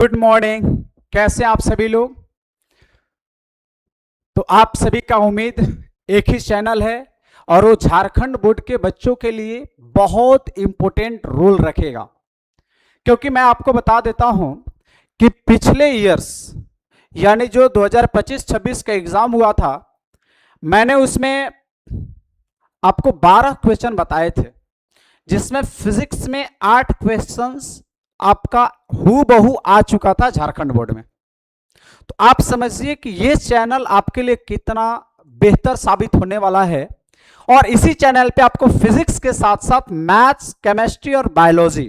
Good morning. कैसे आप सभी लोग? तो आप सभी का उम्मीद एक ही चैनल है और वो झारखंड बोर्ड के बच्चों के लिए बहुत इंपॉर्टेंट रोल रखेगा। क्योंकि मैं आपको बता देता हूं कि पिछले ईयर्स यानी जो 2025-26 का एग्जाम हुआ था, मैंने उसमें आपको 12 क्वेश्चन बताए थे, जिसमें फिजिक्स में 8 क्वेश्चंस आपका हूबहू आ चुका था झारखंड बोर्ड में। तो आप समझिए कि ये चैनल आपके लिए कितना बेहतर साबित होने वाला है। और इसी चैनल पे आपको फिजिक्स के साथ साथ मैथ्स, केमिस्ट्री और बायोलॉजी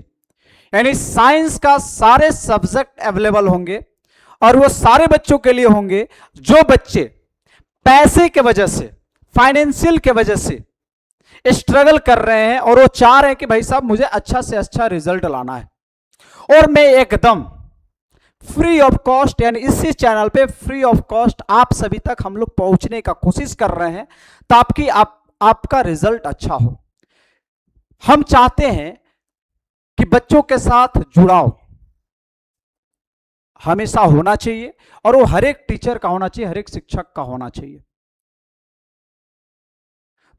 यानी साइंस का सारे सब्जेक्ट अवेलेबल होंगे। और वो सारे बच्चों के लिए होंगे जो बच्चे पैसे के वजह से, फाइनेंशियल के वजह से स्ट्रगल कर रहे हैं और वो चाह रहे हैं कि भाई साहब मुझे अच्छा से अच्छा रिजल्ट लाना है। और मैं एकदम फ्री ऑफ कॉस्ट यानी इसी चैनल पे फ्री ऑफ कॉस्ट आप सभी तक हम लोग पहुंचने का कोशिश कर रहे हैं ताकि आपका रिजल्ट अच्छा हो। हम चाहते हैं कि बच्चों के साथ जुड़ाव हमेशा होना चाहिए और वो हर एक टीचर का होना चाहिए, हर एक शिक्षक का होना चाहिए।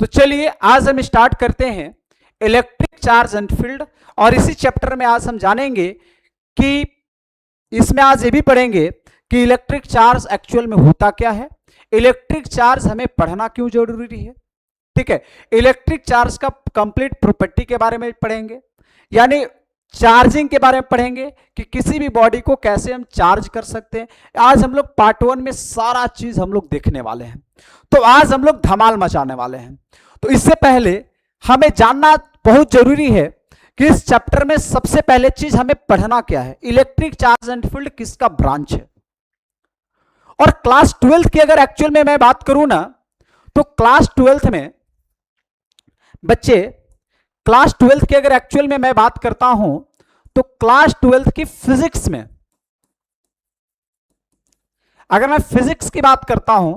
तो चलिए आज हम स्टार्ट करते हैं इलेक्ट्रिक चार्ज एंड फील्ड। और इसी चैप्टर में आज हम जानेंगे कि इसमें आज ये भी पढ़ेंगे कि इलेक्ट्रिक चार्ज एक्चुअल में होता क्या है, इलेक्ट्रिक चार्ज हमें पढ़ना क्यों जरूरी है। ठीक है, इलेक्ट्रिक चार्ज का कंप्लीट प्रॉपर्टी के बारे में पढ़ेंगे, यानी चार्जिंग के बारे में पढ़ेंगे कि किसी भी बॉडी को कैसे हम चार्ज कर सकते हैं। आज हम लोग पार्ट 1 में सारा चीज हम लोग देखने वाले हैं। तो आज हम लोग धमाल मचाने वाले हैं। तो इससे पहले हमें जानना बहुत जरूरी है कि इस चैप्टर में सबसे पहले चीज हमें पढ़ना क्या है, इलेक्ट्रिक चार्ज एंड फील्ड किसका ब्रांच है। और क्लास 12th की अगर एक्चुअल में मैं बात करूं ना, तो क्लास 12th में बच्चे, क्लास 12th की अगर एक्चुअल में मैं बात करता हूं तो क्लास 12th की फिजिक्स में, अगर मैं फिजिक्स की बात करता हूं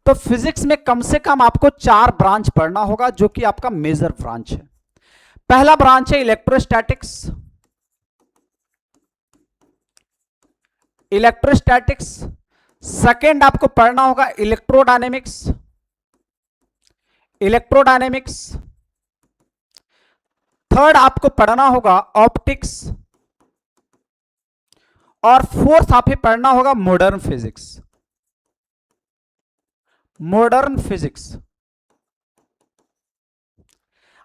तो फिजिक्स में कम से कम आपको 4 ब्रांच पढ़ना होगा जो कि आपका मेजर ब्रांच है। पहला ब्रांच है इलेक्ट्रोस्टैटिक्स। इलेक्ट्रोस्टैटिक्स सेकेंड आपको पढ़ना होगा इलेक्ट्रोडायनेमिक्स। इलेक्ट्रोडायनेमिक्स थर्ड आपको पढ़ना होगा ऑप्टिक्स। और फोर्थ आपको पढ़ना होगा मॉडर्न फिजिक्स। मॉडर्न फिजिक्स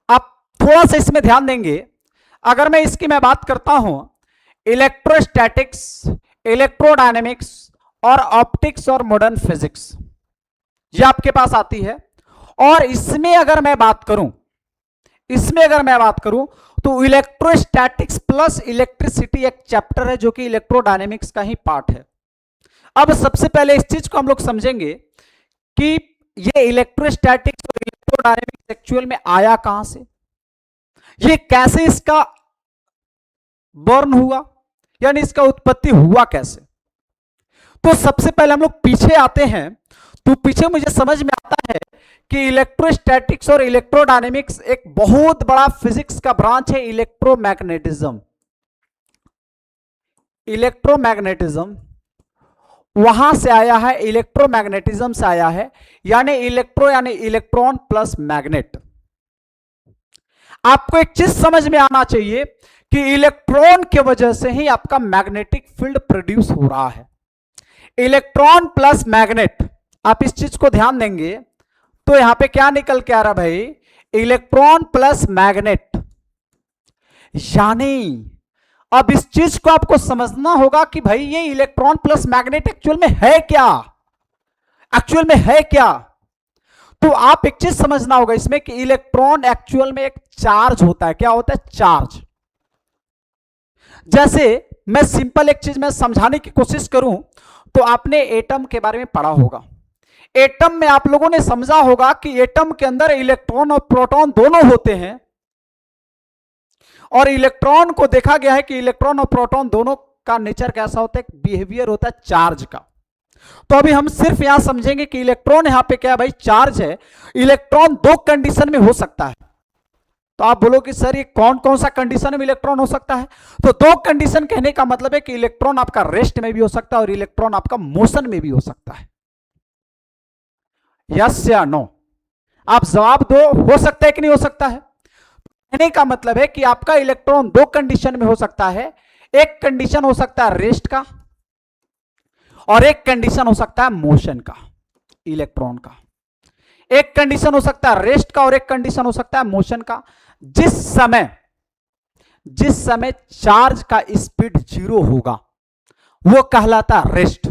आप थोड़ा सा इसमें ध्यान देंगे। अगर मैं इसकी मैं बात करता हूं, इलेक्ट्रोस्टैटिक्स, इलेक्ट्रोडायनेमिक्स और ऑप्टिक्स और मॉडर्न फिजिक्स ये आपके पास आती है। और इसमें अगर मैं बात करूं, तो इलेक्ट्रोस्टैटिक्स प्लस इलेक्ट्रिसिटी एक चैप्टर है जो कि इलेक्ट्रोडायनेमिक्स का ही पार्ट है। अब सबसे पहले इस चीज को हम लोग समझेंगे कि ये इलेक्ट्रोस्टैटिक्स और इलेक्ट्रोडायनेमिक्स एक्चुअल में आया कहां से, ये कैसे इसका बर्न हुआ, यानी इसका उत्पत्ति हुआ कैसे। तो सबसे पहले हम लोग पीछे आते हैं। तो पीछे मुझे समझ में आता है कि इलेक्ट्रोस्टैटिक्स और इलेक्ट्रोडायनेमिक्स एक बहुत बड़ा फिजिक्स का ब्रांच है, इलेक्ट्रोमैग्नेटिज्म। इलेक्ट्रोमैग्नेटिज्म वहां से आया है, इलेक्ट्रोमैग्नेटिज्म से आया है, यानी इलेक्ट्रो यानी इलेक्ट्रॉन प्लस मैग्नेट। आपको एक चीज समझ में आना चाहिए कि इलेक्ट्रॉन की वजह से ही आपका मैग्नेटिक फील्ड प्रोड्यूस हो रहा है। इलेक्ट्रॉन प्लस मैग्नेट, आप इस चीज को ध्यान देंगे तो यहां पे क्या निकल के आ रहा भाई, इलेक्ट्रॉन प्लस मैग्नेट। यानी अब इस चीज को आपको समझना होगा कि भाई ये इलेक्ट्रॉन प्लस मैग्नेट एक्चुअल में है क्या, एक्चुअल में है क्या। तो आप एक चीज समझना होगा इसमें कि इलेक्ट्रॉन एक्चुअल में एक चार्ज होता है। क्या होता है? चार्ज। जैसे मैं सिंपल एक चीज में समझाने की कोशिश करूं तो आपने एटम के बारे में पढ़ा होगा। एटम में आप लोगों ने समझा होगा कि एटम के अंदर इलेक्ट्रॉन और प्रोटॉन दोनों होते हैं। और इलेक्ट्रॉन को देखा गया है कि इलेक्ट्रॉन और प्रोटॉन दोनों का नेचर कैसा होता है, बिहेवियर होता है चार्ज का। तो अभी हम सिर्फ यहां समझेंगे कि इलेक्ट्रॉन यहां पे क्या है भाई, चार्ज है। इलेक्ट्रॉन दो कंडीशन में हो सकता है। तो आप बोलो कि सर ये कौन कौन सा कंडीशन में इलेक्ट्रॉन हो सकता है? तो दो कंडीशन कहने का मतलब है कि इलेक्ट्रॉन आपका रेस्ट में भी हो सकता है और इलेक्ट्रॉन आपका मोशन में भी हो सकता है। यस या नो? आप जवाब दो, हो सकता है कि नहीं हो सकता है? कहने का मतलब है कि आपका इलेक्ट्रॉन दो कंडीशन में हो सकता है। एक कंडीशन हो सकता है रेस्ट का और एक कंडीशन हो सकता है मोशन का, इलेक्ट्रॉन का। एक कंडीशन हो सकता है रेस्ट का और एक कंडीशन हो सकता है मोशन का। जिस समय चार्ज का स्पीड 0 होगा वो कहलाता है रेस्ट,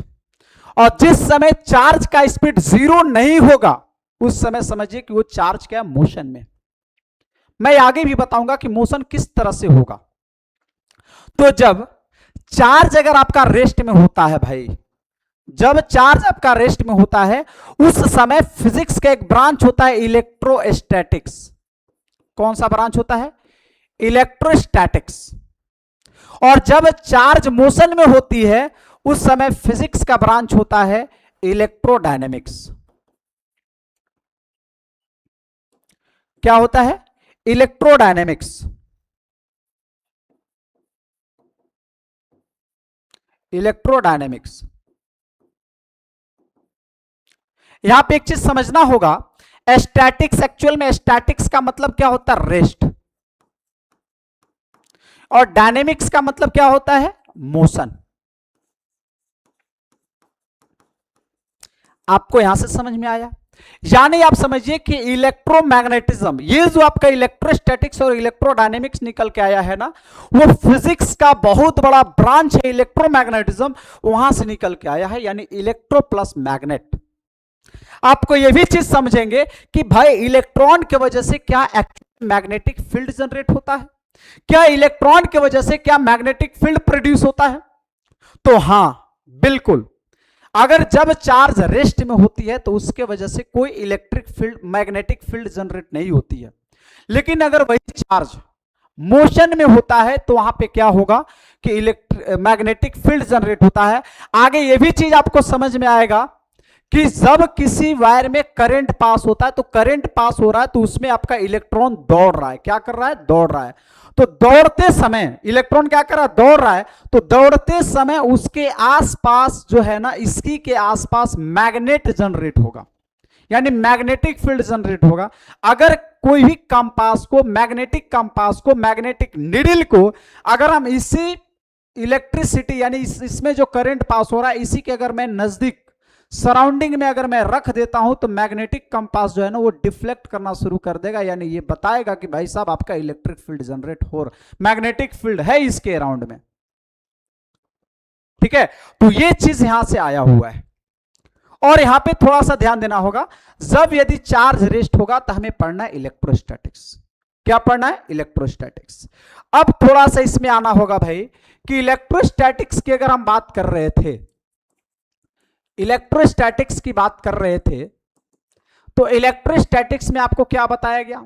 और जिस समय चार्ज का स्पीड 0 नहीं होगा उस समय समझिए कि वो चार्ज क्या है, मोशन में। मैं आगे भी बताऊंगा कि मोशन किस तरह से होगा। तो जब चार्ज अगर आपका रेस्ट में होता है भाई, जब चार्ज आपका रेस्ट में होता है उस समय फिजिक्स का एक ब्रांच होता है इलेक्ट्रोस्टैटिक्स। कौन सा ब्रांच होता है? इलेक्ट्रोस्टैटिक्स। और जब चार्ज मोशन में होती है उस समय फिजिक्स का ब्रांच होता है इलेक्ट्रोडायनेमिक्स। क्या होता है? इलेक्ट्रोडायनेमिक्स। इलेक्ट्रोडायनेमिक्स। यहां पे एक चीज समझना होगा, स्टैटिक्स, एक्चुअल में स्टैटिक्स का मतलब क्या होता है? रेस्ट। और डायनेमिक्स का मतलब क्या होता है? मोशन। आपको यहां से समझ में आया? यानी आप समझिए कि इलेक्ट्रोमैग्नेटिज्म, ये जो आपका इलेक्ट्रोस्टैटिक्स और इलेक्ट्रोडायनेमिक्स निकल के आया है ना, वो फिजिक्स का बहुत बड़ा ब्रांच है इलेक्ट्रोमैग्नेटिज्म, वहां से निकल के आया है, यानी इलेक्ट्रो प्लस मैग्नेट। आपको यह भी चीज समझेंगे कि भाई इलेक्ट्रॉन की वजह से क्या मैग्नेटिक फील्ड जनरेट होता है, क्या इलेक्ट्रॉन की वजह से क्या मैग्नेटिक फील्ड प्रोड्यूस होता है? तो हां, बिल्कुल। अगर जब चार्ज रेस्ट में होती है तो उसके वजह से कोई electric field, magnetic field generate नहीं होती है। लेकिन अगर वही चार्ज मोशन में होता है तो वहां पे क्या होगा कि मैग्नेटिक फील्ड जनरेट होता है। आगे ये भी चीज आपको समझ में आएगा कि जब किसी वायर में करंट पास होता है, तो करंट पास हो रहा है तो उसमें आपका इलेक्ट्रॉन दौड़ रहा है। क्या कर रहा है? दौड़ रहा है। तो दौड़ते समय इलेक्ट्रॉन क्या कर रहा है? दौड़ रहा है। तो दौड़ते समय उसके आसपास जो है ना, इसकी के आसपास मैग्नेट जनरेट होगा, यानी मैग्नेटिक फील्ड जनरेट होगा। अगर कोई भी कंपास को, मैग्नेटिक निडल को अगर हम इसी इलेक्ट्रिसिटी यानी इसमें जो करंट पास हो रहा है इसी के अगर मैं नजदीक सराउंडिंग में अगर मैं रख देता हूं तो मैग्नेटिक कंपास जो है ना वो डिफ्लेक्ट करना शुरू कर देगा, यानी ये बताएगा कि भाई साहब आपका इलेक्ट्रिक फील्ड जनरेट हो रहा, मैग्नेटिक फील्ड है इसके अराउंड में। ठीक है, तो ये चीज यहां से आया हुआ है। और यहां पे थोड़ा सा ध्यान देना होगा, जब यदि चार्ज रेस्ट होगा तो हमें पढ़ना है इलेक्ट्रोस्टैटिक्स। क्या पढ़ना है? इलेक्ट्रोस्टैटिक्स। अब थोड़ा सा इसमें आना होगा भाई कि इलेक्ट्रोस्टैटिक्स की अगर हम बात कर रहे थे, इलेक्ट्रोस्टैटिक्स की बात कर रहे थे, तो इलेक्ट्रोस्टैटिक्स में आपको क्या बताया गया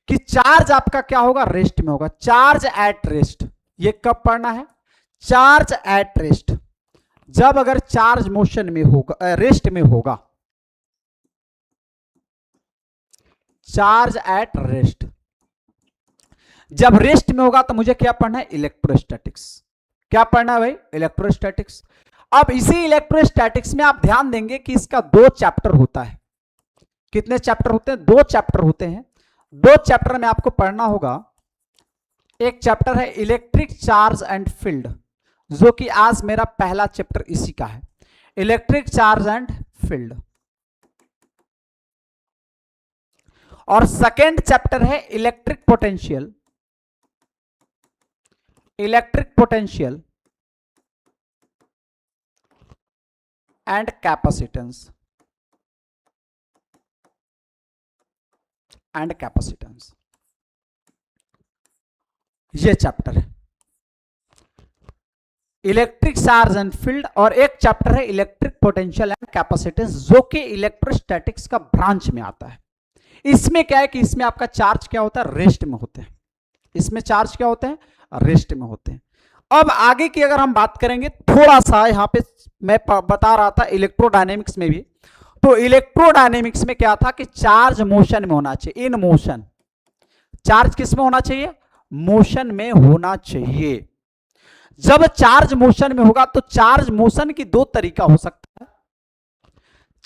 कि चार्ज आपका क्या होगा? रेस्ट में होगा। चार्ज एट रेस्ट, ये कब पढ़ना है? चार्ज एट रेस्ट, जब अगर चार्ज मोशन में होगा, रेस्ट में होगा। चार्ज एट रेस्ट, जब रेस्ट में होगा तो मुझे क्या पढ़ना है? इलेक्ट्रोस्टैटिक्स। क्या पढ़ना है भाई? इलेक्ट्रोस्टैटिक्स। अब इसी इलेक्ट्रोस्टैटिक्स में आप ध्यान देंगे कि इसका 2 चैप्टर होता है। कितने चैप्टर होते हैं? 2 चैप्टर होते हैं। 2 चैप्टर में आपको पढ़ना होगा। एक चैप्टर है इलेक्ट्रिक चार्ज एंड फील्ड, जो कि आज मेरा पहला चैप्टर इसी का है, इलेक्ट्रिक चार्ज एंड फील्ड। और सेकेंड चैप्टर है electric potential, electric potential and capacitance, ये चैप्टर है इलेक्ट्रिक चार्ज एंड फील्ड। और एक चैप्टर है इलेक्ट्रिक पोटेंशियल एंड कैपेसिटेंस, जो कि इलेक्ट्रोस्टैटिक्स का ब्रांच में आता है। इसमें क्या है कि इसमें आपका चार्ज क्या होता है? रेस्ट में होते हैं। इसमें चार्ज क्या होते हैं? रेस्ट में होते हैं। अब आगे की अगर हम बात करेंगे, थोड़ा सा यहां पे मैं बता रहा था इलेक्ट्रोडायनेमिक्स में भी, तो इलेक्ट्रोडायनेमिक्स में क्या था कि चार्ज मोशन में होना चाहिए, इन मोशन। चार्ज किस में होना चाहिए? मोशन में होना चाहिए। जब चार्ज मोशन में होगा तो चार्ज मोशन की दो तरीका हो सकता है।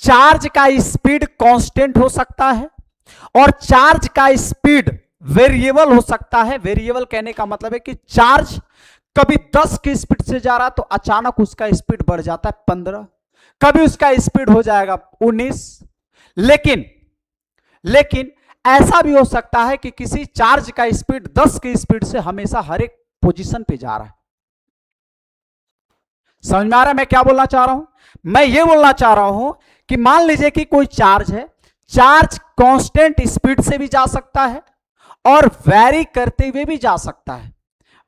चार्ज का स्पीड कांस्टेंट हो सकता है और चार्ज का स्पीड वेरिएबल हो सकता है। वेरिएबल कहने का मतलब है कि चार्ज कभी 10 की स्पीड से जा रहा तो अचानक उसका स्पीड बढ़ जाता है 15, कभी उसका स्पीड हो जाएगा 19। लेकिन ऐसा भी हो सकता है कि किसी चार्ज का स्पीड 10 की स्पीड से हमेशा हर एक पोजीशन पे जा रहा है। समझ में आ रहा है मैं क्या बोलना चाह रहा हूं? मैं ये बोलना चाह रहा हूं कि मान लीजिए कि कोई चार्ज है, चार्ज कांस्टेंट स्पीड से भी जा सकता है और वेरी करते हुए भी जा सकता है।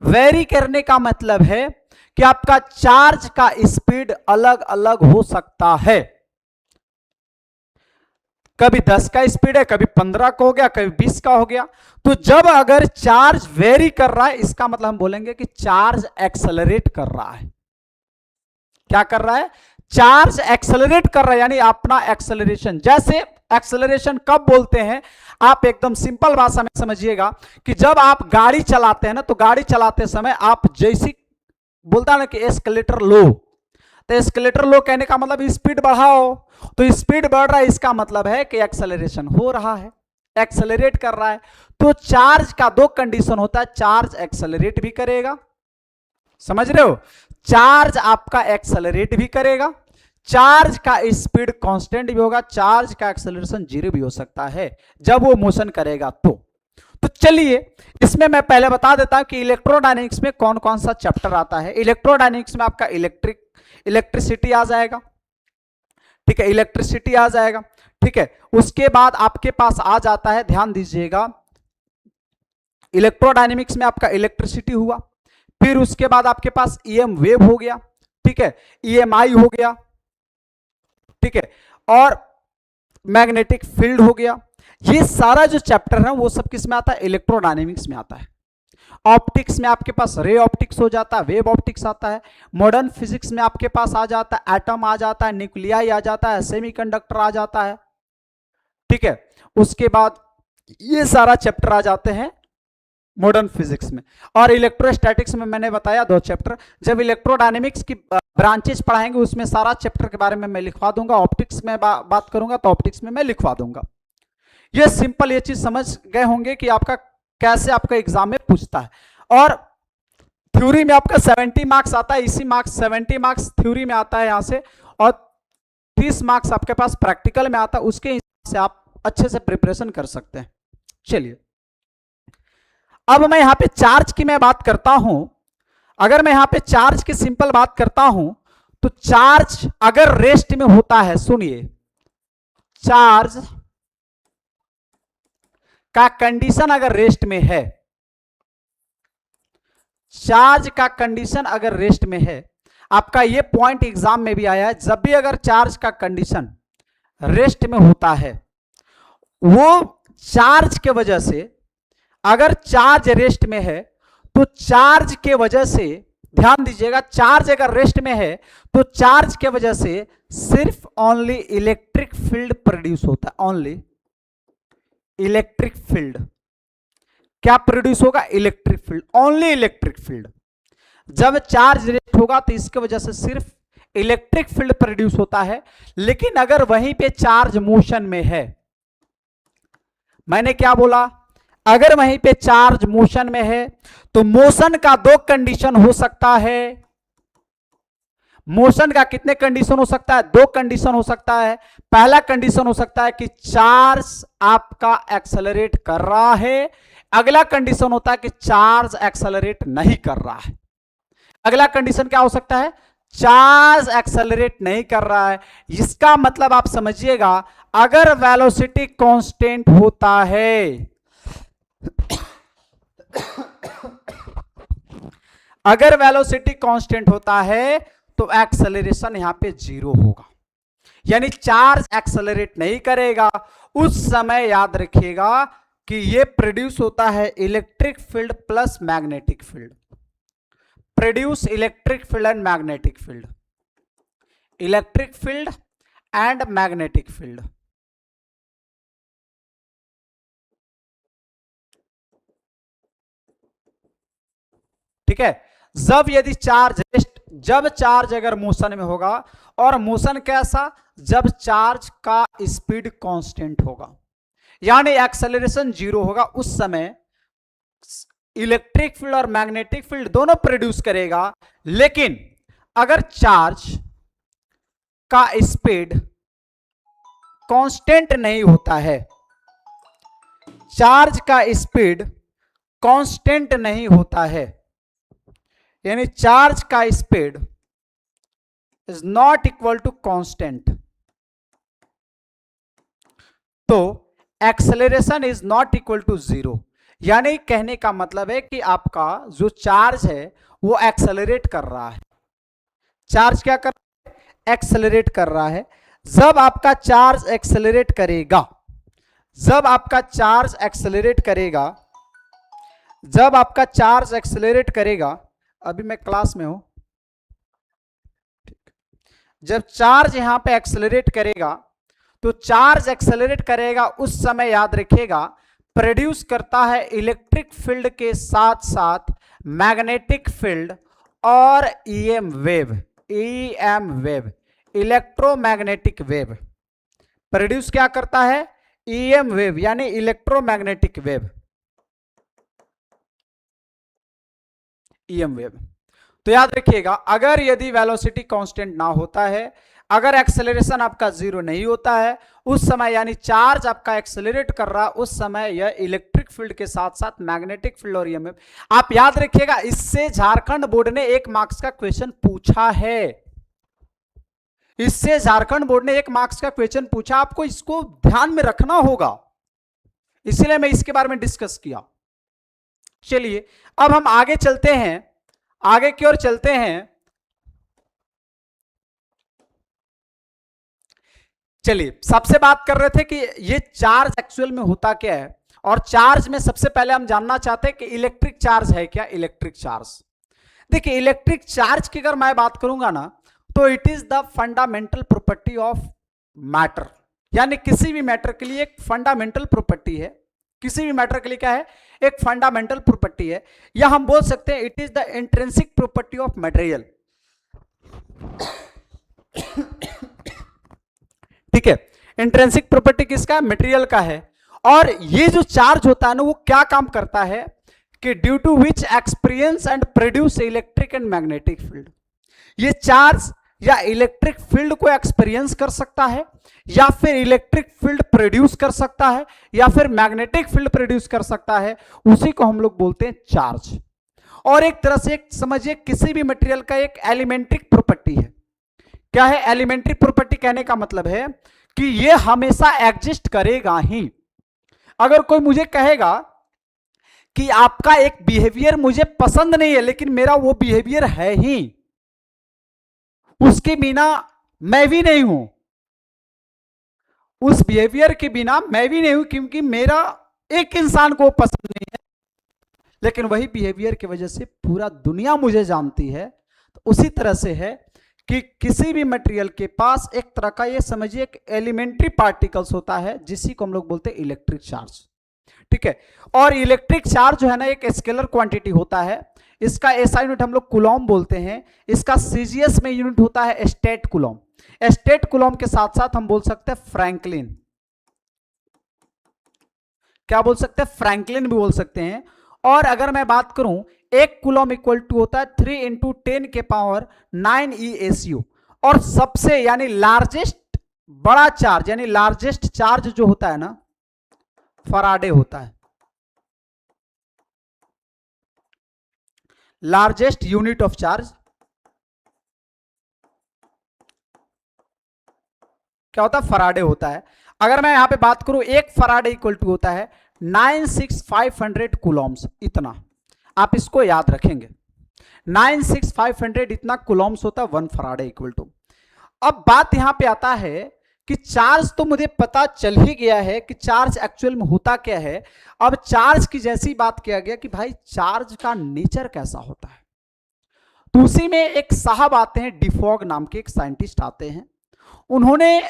वेरी करने का मतलब है कि आपका चार्ज का स्पीड अलग अलग हो सकता है। कभी 10 का स्पीड है, कभी 15 का हो गया, कभी 20 का हो गया। तो जब अगर चार्ज वेरी कर रहा है, इसका मतलब हम बोलेंगे कि चार्ज एक्सेलरेट कर रहा है। क्या कर रहा है? चार्ज एक्सेलरेट कर रहा है, यानी अपना एक्सेलरेशन। जैसे एक्सेलरेशन कब बोलते हैं, आप एकदम सिंपल भाषा में समझिएगा कि जब आप गाड़ी चलाते हैं ना, तो गाड़ी चलाते समय आप जैसी बोलता है ना कि एस्केलेटर लो, तो एस्केलेटर लो कहने का मतलब स्पीड बढ़ाओ। तो स्पीड बढ़ रहा है, इसका मतलब है कि एक्सेलरेशन हो रहा है, एक्सेलरेट कर रहा है। तो चार्ज का दो कंडीशन होता है, चार्ज एक्सेलरेट भी करेगा, समझ रहे हो? चार्ज आपका एक्सेलरेट भी करेगा, चार्ज का स्पीड कांस्टेंट भी होगा, चार्ज का एक्सेलरेशन 0 भी हो सकता है जब वो मोशन करेगा। तो चलिए इसमें मैं पहले बता देता हूं कि इलेक्ट्रोडायनेमिक्स में कौन कौन सा चैप्टर आता है। इलेक्ट्रोडायनेमिक्स में आपका इलेक्ट्रिसिटी आ जाएगा, ठीक है, इलेक्ट्रिसिटी आ जाएगा, ठीक है। उसके बाद आपके पास आ जाता है, ध्यान दीजिएगा, इलेक्ट्रोडायनेमिक्स में आपका इलेक्ट्रिसिटी हुआ, फिर उसके बाद आपके पास ईएम वेव हो गया, ठीक है, ईएमआई हो गया, ठीक है, और मैग्नेटिक फील्ड हो गया। ये सारा जो चैप्टर है वो सब किस में आता है? इलेक्ट्रोडायनेमिक्स में आता है। ऑप्टिक्स में आपके पास रे ऑप्टिक्स हो जाता है, वेव ऑप्टिक्स आता है। मॉडर्न फिजिक्स में आपके पास आ जाता है, एटम आ जाता है, न्यूक्लियाई आ जाता है, सेमीकंडक्टर आ जाता है, ठीक है। उसके बाद ये सारा चैप्टर आ जाते हैं मॉडर्न फिजिक्स में। और इलेक्ट्रोस्टैटिक्स में मैंने बताया 2 चैप्टर। जब इलेक्ट्रोडायनेमिक्स की ब्रांचेस पढ़ाएंगे उसमें सारा चैप्टर के बारे में मैं लिखवा दूंगा। ऑप्टिक्स में बात करूंगा तो ऑप्टिक्स में मैं लिखवा दूंगा। ये सिंपल, ये चीज समझ गए होंगे कि आपका कैसे आपका एग्जाम में पूछता है। और थ्योरी में आपका 70 मार्क्स आता है, इसी मार्क्स 70 मार्क्स थ्योरी में आता है यहां से, और 30 मार्क्स आपके पास प्रैक्टिकल में आता है। उसके हिसाब से आप अच्छे से प्रिपरेशन कर सकते हैं। चलिए अब मैं यहां पे चार्ज की मैं बात करता हूं। अगर मैं यहां पे चार्ज की सिंपल बात करता हूं तो चार्ज अगर रेस्ट में होता है, सुनिए, चार्ज का कंडीशन अगर रेस्ट में है, चार्ज का कंडीशन अगर रेस्ट में है, आपका ये पॉइंट एग्जाम में भी आया है, जब भी अगर चार्ज का कंडीशन रेस्ट में होता है, वो चार्ज के वजह से, अगर चार्ज रेस्ट में है तो चार्ज के वजह से, ध्यान दीजिएगा, चार्ज अगर रेस्ट में है तो चार्ज के वजह से सिर्फ ओनली इलेक्ट्रिक फील्ड प्रोड्यूस होता है। ओनली इलेक्ट्रिक फील्ड क्या प्रोड्यूस होगा? Electric field, only electric field. जब चार्ज रेस्ट होगा तो इसके वजह से सिर्फ इलेक्ट्रिक फील्ड प्रोड्यूस होता है। लेकिन अगर वहीं पे चार्ज मोशन में है, मैंने क्या बोला, अगर वहीं पे चार्ज मोशन में है तो मोशन का 2 कंडीशन हो सकता है। मोशन का कितने कंडीशन हो सकता है? 2 कंडीशन हो सकता है। पहला कंडीशन हो सकता है कि चार्ज आपका एक्सेलरेट कर रहा है, अगला कंडीशन होता है कि चार्ज एक्सेलरेट नहीं कर रहा है। अगला कंडीशन क्या हो सकता है? चार्ज एक्सेलरेट नहीं कर रहा है। इसका मतलब आप समझिएगा, अगर वेलोसिटी कांस्टेंट होता है, अगर वेलोसिटी कांस्टेंट होता है तो एक्सेलरेशन यहां पे 0 होगा, यानी चार्ज एक्सेलरेट नहीं करेगा। उस समय याद रखिएगा कि ये प्रोड्यूस होता है electric field plus magnetic field. Produce electric field and magnetic field, electric field and magnetic field. ठीक है। जब चार्ज अगर मोशन में होगा, और मोशन कैसा, जब चार्ज का स्पीड कांस्टेंट होगा, यानी एक्सेलरेशन 0 होगा, उस समय इलेक्ट्रिक फील्ड और मैग्नेटिक फील्ड दोनों प्रोड्यूस करेगा। लेकिन अगर चार्ज का स्पीड कांस्टेंट नहीं होता है, चार्ज का स्पीड कांस्टेंट नहीं होता है, यानी चार्ज का speed is not equal to constant, तो acceleration is not equal to 0। यानी कहने का मतलब है कि आपका जो चार्ज है वो एक्सेलरेट कर रहा है। चार्ज क्या कर रहा है, एक्सेलरेट कर रहा है। जब आपका चार्ज एक्सेलरेट करेगा, जब आपका चार्ज एक्सेलरेट करेगा, जब आपका चार्ज एक्सेलरेट करेगा, अभी मैं क्लास में हूं, जब चार्ज यहां पे एक्सेलरेट करेगा, तो चार्ज एक्सेलरेट करेगा उस समय याद रखिएगा प्रोड्यूस करता है इलेक्ट्रिक फील्ड के साथ साथ मैग्नेटिक फील्ड और EM wave, electromagnetic wave produce क्या करता है, ईएम वेव यानी इलेक्ट्रोमैग्नेटिक वेव, ईएम वेव। तो याद रखिएगा अगर यदि वेलोसिटी कांस्टेंट ना होता है, अगर एक्सेलरेशन आपका 0 नहीं होता है, उस समय यानी चार्ज आपका एक्सेलरेट कर रहा, उस समय यह इलेक्ट्रिक फील्ड के साथ साथ मैग्नेटिक फील्ड और ईएमएफ। आप याद रखिएगा इससे झारखंड बोर्ड ने 1 मार्क्स का क्वेश्चन पूछा है, इससे झारखंड बोर्ड ने 1 मार्क्स का क्वेश्चन पूछा, आपको इसको ध्यान में रखना होगा, इसलिए मैं इसके बारे में डिस्कस किया। चलिए अब हम आगे चलते हैं, आगे की ओर चलते हैं। चलिए सबसे बात कर रहे थे कि ये चार्ज एक्चुअल में होता क्या है, और चार्ज में सबसे पहले हम जानना चाहते हैं कि इलेक्ट्रिक चार्ज है क्या। इलेक्ट्रिक चार्ज, देखिए इलेक्ट्रिक चार्ज की अगर मैं बात करूंगा ना, तो it is the fundamental property of matter, यानी किसी भी मैटर के लिए एक फंडामेंटल प्रॉपर्टी है, किसी भी मैटर के लिए क्या है, एक फंडामेंटल प्रॉपर्टी है, या हम बोल सकते हैं it is the intrinsic property of material. ठीक है, इंट्रिंसिक प्रॉपर्टी किसका है, मटेरियल का है। और ये जो चार्ज होता है ना, वो क्या काम करता है कि due to which experience and produce electric and magnetic field, ये चार्ज या इलेक्ट्रिक फील्ड को एक्सपीरियंस कर सकता है, या फिर इलेक्ट्रिक फील्ड प्रोड्यूस कर सकता है, या फिर मैग्नेटिक फील्ड प्रोड्यूस कर सकता है, उसी को हम लोग बोलते हैं चार्ज। और एक तरह से समझिए किसी भी मटेरियल का एक एलिमेंट्री प्रॉपर्टी है। क्या है एलिमेंट्री प्रॉपर्टी, कहने का मतलब है कि ये हमेशा एग्जिस्ट करेगा ही। अगर कोई मुझे कहेगा कि आपका एक बिहेवियर मुझे पसंद नहीं है, लेकिन मेरा वो बिहेवियर है ही, उसके बिना मैं भी नहीं हूं, उस बिहेवियर के बिना मैं भी नहीं हूं, क्योंकि मेरा एक इंसान को पसंद नहीं है, लेकिन वही बिहेवियर की वजह से पूरा दुनिया मुझे जानती है। तो उसी तरह से है कि किसी भी मटेरियल के पास एक तरह का ये समझिए एक एलिमेंट्री पार्टिकल्स होता है, जिसी को हम लोग बोलते हैं इलेक्ट्रिक चार्ज। ठीक है, और इलेक्ट्रिक चार्ज जो है ना एक स्केलर क्वांटिटी होता है, इसका एसआई यूनिट हम लोग कूलॉम बोलते हैं, इसका सीजीएस में यूनिट होता है स्टेट कूलॉम। स्टेट कूलॉम के साथ साथ हम बोल सकते हैं फ्रैंकलिन, क्या बोल सकते हैं, फ्रैंकलिन भी बोल सकते हैं। और अगर मैं बात करूं, एक कूलॉम इक्वल टू होता है 3 × 10⁹ ESU, और सबसे यानी लार्जेस्ट बड़ा चार्ज यानी लार्जेस्ट चार्ज जो होता है ना, फराडे होता है, लार्जेस्ट यूनिट ऑफ चार्ज क्या होता है, फराडे होता है। अगर मैं यहां पे बात करूं, एक फराडे इक्वल टू होता है 96500 कूलॉम्स, इतना आप इसको याद रखेंगे, 96500 इतना कूलॉम्स होता है 1 फराडे इक्वल टू। अब बात यहां पे आता है कि चार्ज तो मुझे पता चल ही गया है कि चार्ज एक्चुअल में होता क्या है। अब चार्ज की जैसी बात किया गया कि भाई चार्ज का नेचर कैसा होता है, तो उसी में एक साहब आते हैं, डिफॉग नाम के एक साइंटिस्ट आते हैं, उन्होंने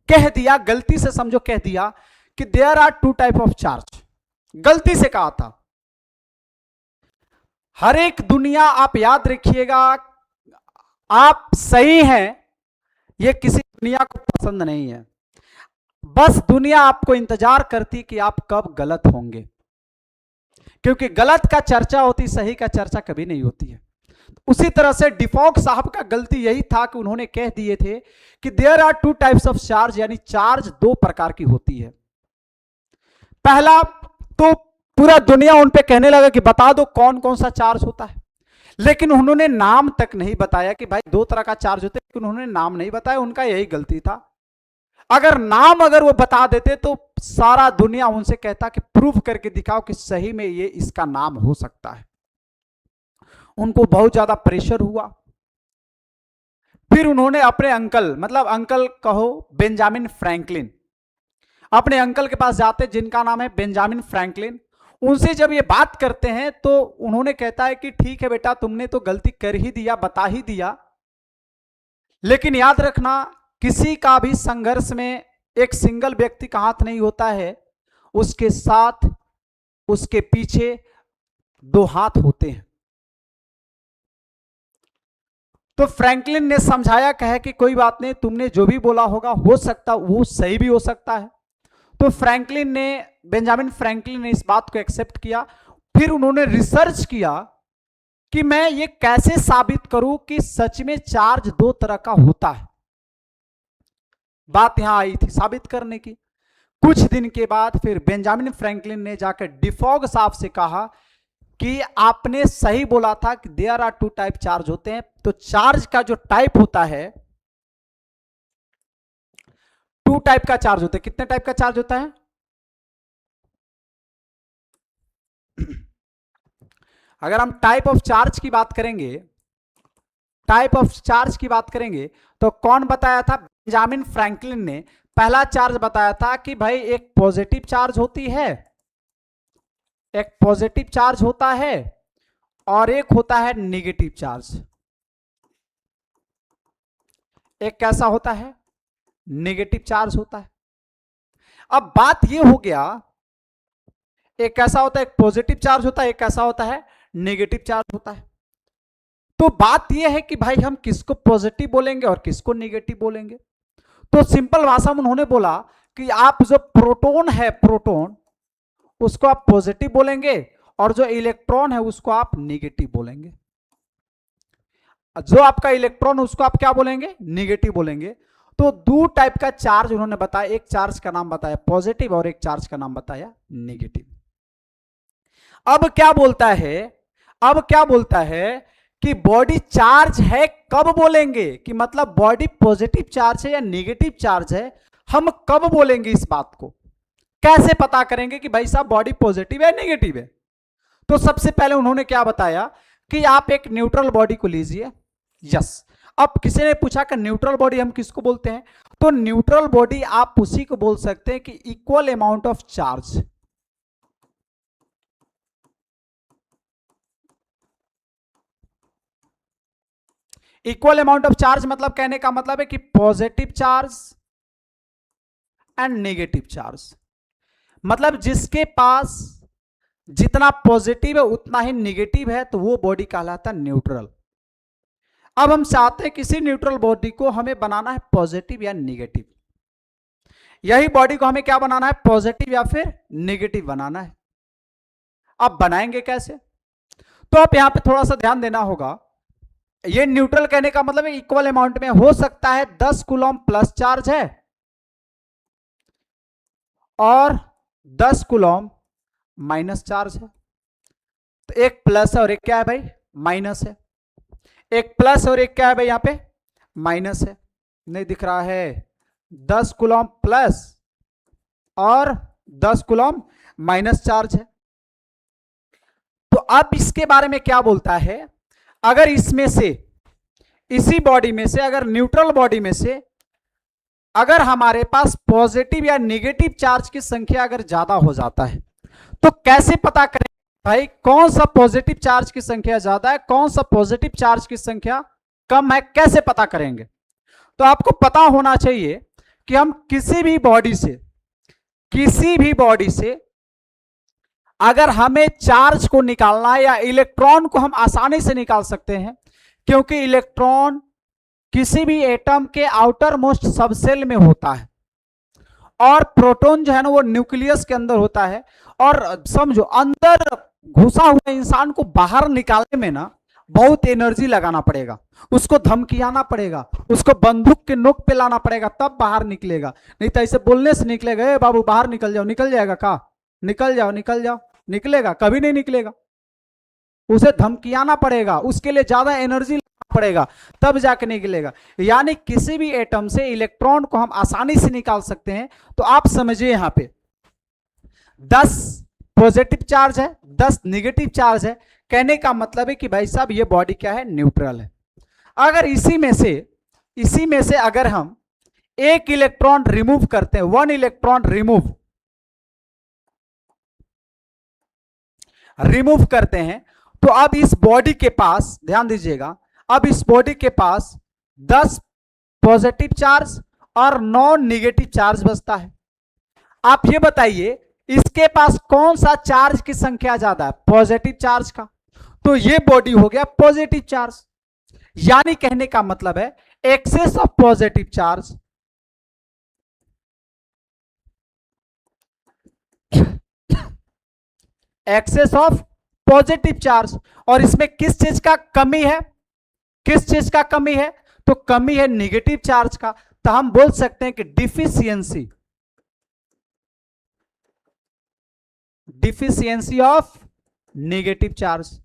कह दिया, गलती से समझो कह दिया कि there are 2 type of charge, गलती से कहा था। हर एक दुनिया, आप याद रखिएगा, आप सही हैं, ये किसी दुनिया को पसंद नहीं है। बस दुनिया आपको इंतजार करती कि आप कब गलत होंगे, क्योंकि गलत का चर्चा होती, सही का चर्चा कभी नहीं होती है। उसी तरह से डिफॉक साहब का गलती यही था कि उन्होंने कह दिए थे कि there are two types of charge, यानी चार्ज दो प्रकार की होती है। पहला तो पूरा दुनिया उन पे कहने लगा कि बता दो कौन कौन सा चार्ज होता है, लेकिन उन्होंने नाम तक नहीं बताया कि भाई दो तरह का चार्ज होता है, लेकिन उन्होंने नाम नहीं बताया। उनका यही गलती था। अगर वो बता देते तो सारा दुनिया उनसे कहता कि प्रूफ करके दिखाओ कि सही में ये इसका नाम हो सकता है। उनको बहुत ज्यादा प्रेशर हुआ। फिर उन्होंने अपने अंकल, मतलब अंकल कहो बेंजामिन फ्रैंकलिन, अपने अंकल के पास जाते जिनका नाम है बेंजामिन फ्रैंकलिन। उनसे जब ये बात करते हैं तो उन्होंने कहता है कि ठीक है बेटा, तुमने तो गलती कर ही दिया, बता ही दिया, लेकिन याद रखना किसी का भी संघर्ष में एक सिंगल व्यक्ति का हाथ नहीं होता है, उसके साथ उसके पीछे दो हाथ होते हैं। तो फ्रैंकलिन ने समझाया, कहे कि कोई बात नहीं, तुमने जो भी बोला होगा हो सकता वो सही भी हो सकता है। तो बेंजामिन फ्रैंकलिन ने इस बात को एक्सेप्ट किया। फिर उन्होंने रिसर्च किया कि मैं ये कैसे साबित करूं कि सच में चार्ज दो तरह का होता है। बात यहां आई थी साबित करने की। कुछ दिन के बाद फिर बेंजामिन फ्रैंकलिन ने जाकर डिफॉग साहब से कहा कि आपने सही बोला था कि there are two type charge होते हैं। तो चार्ज का जो टाइप होता है, टू टाइप का चार्ज होता है। कितने टाइप का चार्ज होता है? अगर हम टाइप ऑफ चार्ज की बात करेंगे, तो कौन बताया था? बेंजामिन फ्रैंकलिन ने पहला चार्ज बताया था कि भाई एक पॉजिटिव चार्ज होती है, एक पॉजिटिव चार्ज होता है और एक होता है नेगेटिव चार्ज। एक कैसा होता है? नेगेटिव चार्ज होता है। अब बात यह हो गया, एक कैसा होता है? एक पॉजिटिव चार्ज होता है, एक कैसा होता है? नेगेटिव चार्ज होता है। तो बात यह है कि भाई हम किसको पॉजिटिव बोलेंगे और किसको नेगेटिव बोलेंगे। तो सिंपल भाषा में उन्होंने बोला कि आप जो प्रोटॉन है, प्रोटॉन, उसको आप पॉजिटिव बोलेंगे और जो इलेक्ट्रॉन है उसको आप नेगेटिव बोलेंगे। जो आपका इलेक्ट्रॉन उसको आप क्या बोलेंगे? नेगेटिव बोलेंगे। तो दो टाइप का चार्ज उन्होंने बताया, एक चार्ज का नाम बताया पॉजिटिव और एक चार्ज का नाम बताया नेगेटिव। अब क्या बोलता है कि बॉडी चार्ज है, कब बोलेंगे कि मतलब बॉडी पॉजिटिव चार्ज है या नेगेटिव चार्ज है, हम कब बोलेंगे इस बात को? कैसे पता करेंगे कि भाई साहब बॉडी पॉजिटिव है नेगेटिव है? तो सबसे पहले उन्होंने क्या बताया कि आप एक न्यूट्रल बॉडी को लीजिए। यस, अब किसी ने पूछा कि न्यूट्रल बॉडी हम किसको बोलते हैं? तो न्यूट्रल बॉडी आप उसी को बोल सकते हैं कि equal amount of charge. Equal amount of charge मतलब कहने का मतलब है कि positive charge and negative charge, मतलब जिसके पास जितना पॉजिटिव है उतना ही नेगेटिव है, तो वो बॉडी कहलाता है न्यूट्रल। अब हम चाहते हैं किसी न्यूट्रल बॉडी को हमें बनाना है पॉजिटिव या नेगेटिव। यही बॉडी को हमें क्या बनाना है? पॉजिटिव या फिर नेगेटिव बनाना है। अब बनाएंगे कैसे? तो आप यहां पे थोड़ा सा ध्यान देना होगा। ये न्यूट्रल कहने का मतलब इक्वल अमाउंट में हो सकता है 10 कूलम प्लस चार्ज है और 10 कूलम माइनस चार्ज है। तो एक प्लस है और एक क्या है भाई? माइनस है। एक प्लस और एक क्या है भाई? यहां पे माइनस है, नहीं दिख रहा है। 10 कूलम प्लस और 10 कूलम माइनस चार्ज है। तो अब इसके बारे में क्या बोलता है? अगर इसमें से, इसी बॉडी में से, अगर न्यूट्रल बॉडी में से अगर हमारे पास पॉजिटिव या नेगेटिव चार्ज की संख्या अगर ज्यादा हो जाता है, तो कैसे पता करें भाई कौन सा पॉजिटिव चार्ज की संख्या ज्यादा है, कौन सा पॉजिटिव चार्ज की संख्या कम है? कैसे पता करेंगे? तो आपको पता होना चाहिए कि हम किसी भी बॉडी से अगर हमें चार्ज को निकालना है या इलेक्ट्रॉन को हम आसानी से निकाल सकते हैं, क्योंकि इलेक्ट्रॉन किसी भी एटम के आउटर मोस्ट सबसेल में होता है और प्रोटॉन जो है ना वो न्यूक्लियस के अंदर होता है। और समझो अंदर घुसा हुआ इंसान को बाहर निकालने में ना बहुत एनर्जी लगाना पड़ेगा, उसको धमकियाना पड़ेगा, उसको बंदूक के नोक पे लाना पड़ेगा, तब बाहर निकलेगा। नहीं तो ऐसे बोलने से निकलेगा, ए बाबू बाहर निकल जाओ, निकल जाएगा का? निकल जाओ निकल जाओ, निकलेगा? कभी नहीं निकलेगा। उसे धमकियाना पड़ेगा, उसके लिए ज्यादा एनर्जी लगाना पड़ेगा, तब जाके निकलेगा। यानी किसी भी एटम से इलेक्ट्रॉन को हम आसानी से निकाल सकते हैं। तो आप समझिए यहां पे 10 पॉजिटिव चार्ज है, 10 निगेटिव चार्ज है। कहने का मतलब है कि भाई साहब ये बॉडी क्या है? न्यूट्रल है। अगर इसी में से अगर हम एक इलेक्ट्रॉन रिमूव करते हैं, 1 इलेक्ट्रॉन रिमूव करते हैं, तो अब इस बॉडी के पास, ध्यान दीजिएगा, अब इस बॉडी के पास 10 पॉजिटिव चार्ज और 9 निगेटिव चार्ज बचता है। आप ये बताइए इसके पास कौन सा चार्ज की संख्या ज्यादा है? पॉजिटिव चार्ज का। तो ये बॉडी हो गया पॉजिटिव चार्ज। यानी कहने का मतलब है excess of positive charge excess of positive charge. और इसमें किस चीज का कमी है? किस चीज का कमी है? तो कमी है निगेटिव चार्ज का। तो हम बोल सकते हैं कि डिफिशियंसी ऑफ नेगेटिव चार्ज।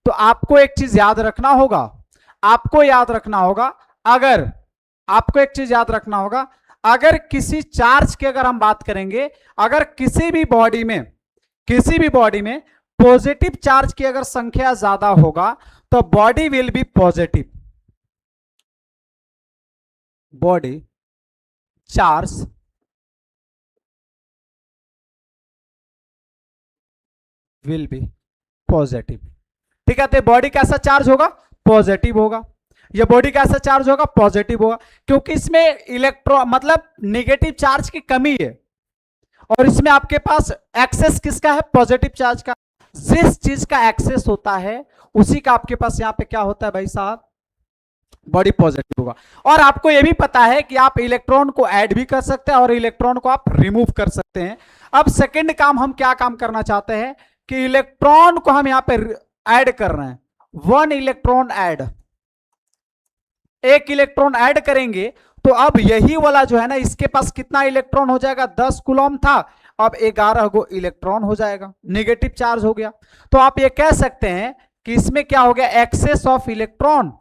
तो आपको एक चीज याद रखना होगा, आपको एक चीज याद रखना होगा, अगर किसी चार्ज की अगर हम बात करेंगे, अगर किसी भी बॉडी में पॉजिटिव चार्ज की अगर संख्या ज्यादा होगा तो body will be positive, body charge will be positive. ठीक है, तो बॉडी कैसा चार्ज होगा? पॉजिटिव होगा। ये बॉडी कैसा चार्ज होगा? पॉजिटिव होगा, क्योंकि इसमें इलेक्ट्रॉन मतलब नेगेटिव चार्ज की कमी है और इसमें आपके पास एक्सेस किसका है? पॉजिटिव चार्ज का। जिस चीज का एक्सेस होता है उसी का आपके पास यहां पे क्या होता है भाई साहब? बॉडी पॉजिटिव होगा। और आपको यह भी पता है कि आप इलेक्ट्रॉन को ऐड भी कर सकते हैं और इलेक्ट्रॉन को आप रिमूव कर सकते हैं। अब सेकेंड काम हम क्या काम करना चाहते हैं कि इलेक्ट्रॉन को हम यहां पे ऐड कर रहे हैं। 1 इलेक्ट्रॉन ऐड, एक इलेक्ट्रॉन ऐड करेंगे तो अब यही वाला जो है ना इसके पास कितना इलेक्ट्रॉन हो जाएगा? 10 कूलम था, अब 11 गो इलेक्ट्रॉन हो जाएगा, नेगेटिव चार्ज हो गया। तो आप ये कह सकते हैं कि इसमें क्या हो गया? एक्सेस ऑफ इलेक्ट्रॉन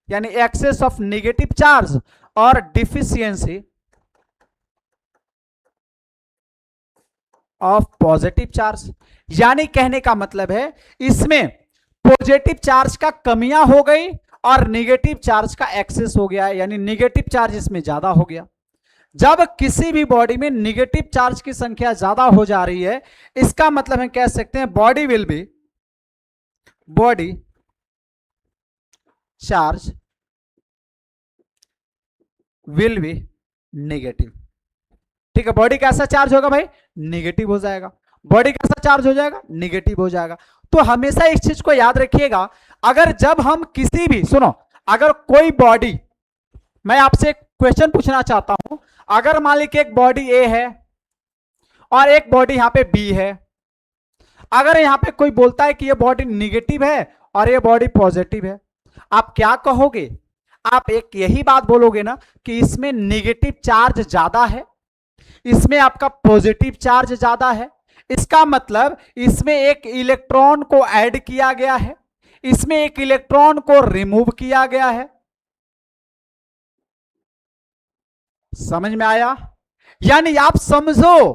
यानी एक्सेस ऑफ नेगेटिव चार्ज और डिफिशियंसी ऑफ पॉजिटिव चार्ज। यानी कहने का मतलब है इसमें पॉजिटिव चार्ज का कमियां हो गई और नेगेटिव चार्ज का एक्सेस हो गया, यानी नेगेटिव चार्ज इसमें ज्यादा हो गया। जब किसी भी बॉडी में नेगेटिव चार्ज की संख्या ज्यादा हो जा रही है, इसका मतलब हम कह सकते हैं body charge will be negative. ठीक है, बॉडी कैसा चार्ज होगा भाई? नेगेटिव हो जाएगा। बॉडी कैसा चार्ज हो जाएगा? नेगेटिव हो जाएगा। तो हमेशा इस चीज को याद रखिएगा, अगर जब हम किसी भी, सुनो, अगर कोई बॉडी, मैं आपसे एक क्वेश्चन पूछना चाहता हूं, अगर मान लीजिए एक बॉडी ए है और एक बॉडी यहां पे बी है, अगर यहां पे कोई बोलता है कि ये बॉडी नेगेटिव है और ये बॉडी पॉजिटिव है, आप क्या कहोगे? आप एक यही बात बोलोगे ना कि इसमें नेगेटिव चार्ज ज्यादा है, इसमें आपका पॉजिटिव चार्ज ज्यादा है। इसका मतलब इसमें एक इलेक्ट्रॉन को ऐड किया गया है, इसमें एक इलेक्ट्रॉन को रिमूव किया गया है। समझ में आया? यानी आप समझो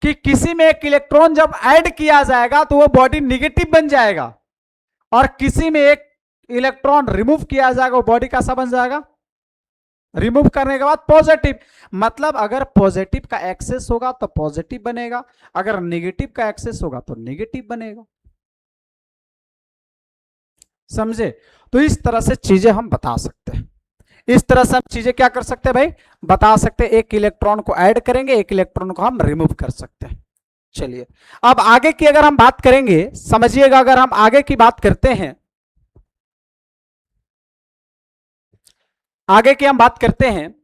कि किसी में एक इलेक्ट्रॉन जब ऐड किया जाएगा तो वो बॉडी नेगेटिव बन जाएगा और किसी में एक इलेक्ट्रॉन रिमूव किया जाएगा वो बॉडी कैसा बन जाएगा? रिमूव करने के बाद पॉजिटिव। मतलब अगर पॉजिटिव का एक्सेस होगा तो पॉजिटिव बनेगा, अगर नेगेटिव का एक्सेस होगा तो नेगेटिव बनेगा। समझे? तो इस तरह से चीजें हम बता सकते हैं। इस तरह से हम चीजें क्या कर सकते हैं भाई, बता सकते हैं। एक इलेक्ट्रॉन को ऐड करेंगे, एक इलेक्ट्रॉन को हम रिमूव कर सकते हैं। चलिए अब आगे की अगर हम बात करेंगे, समझिएगा, अगर हम आगे की बात करते हैं, आगे की हम बात करते हैं,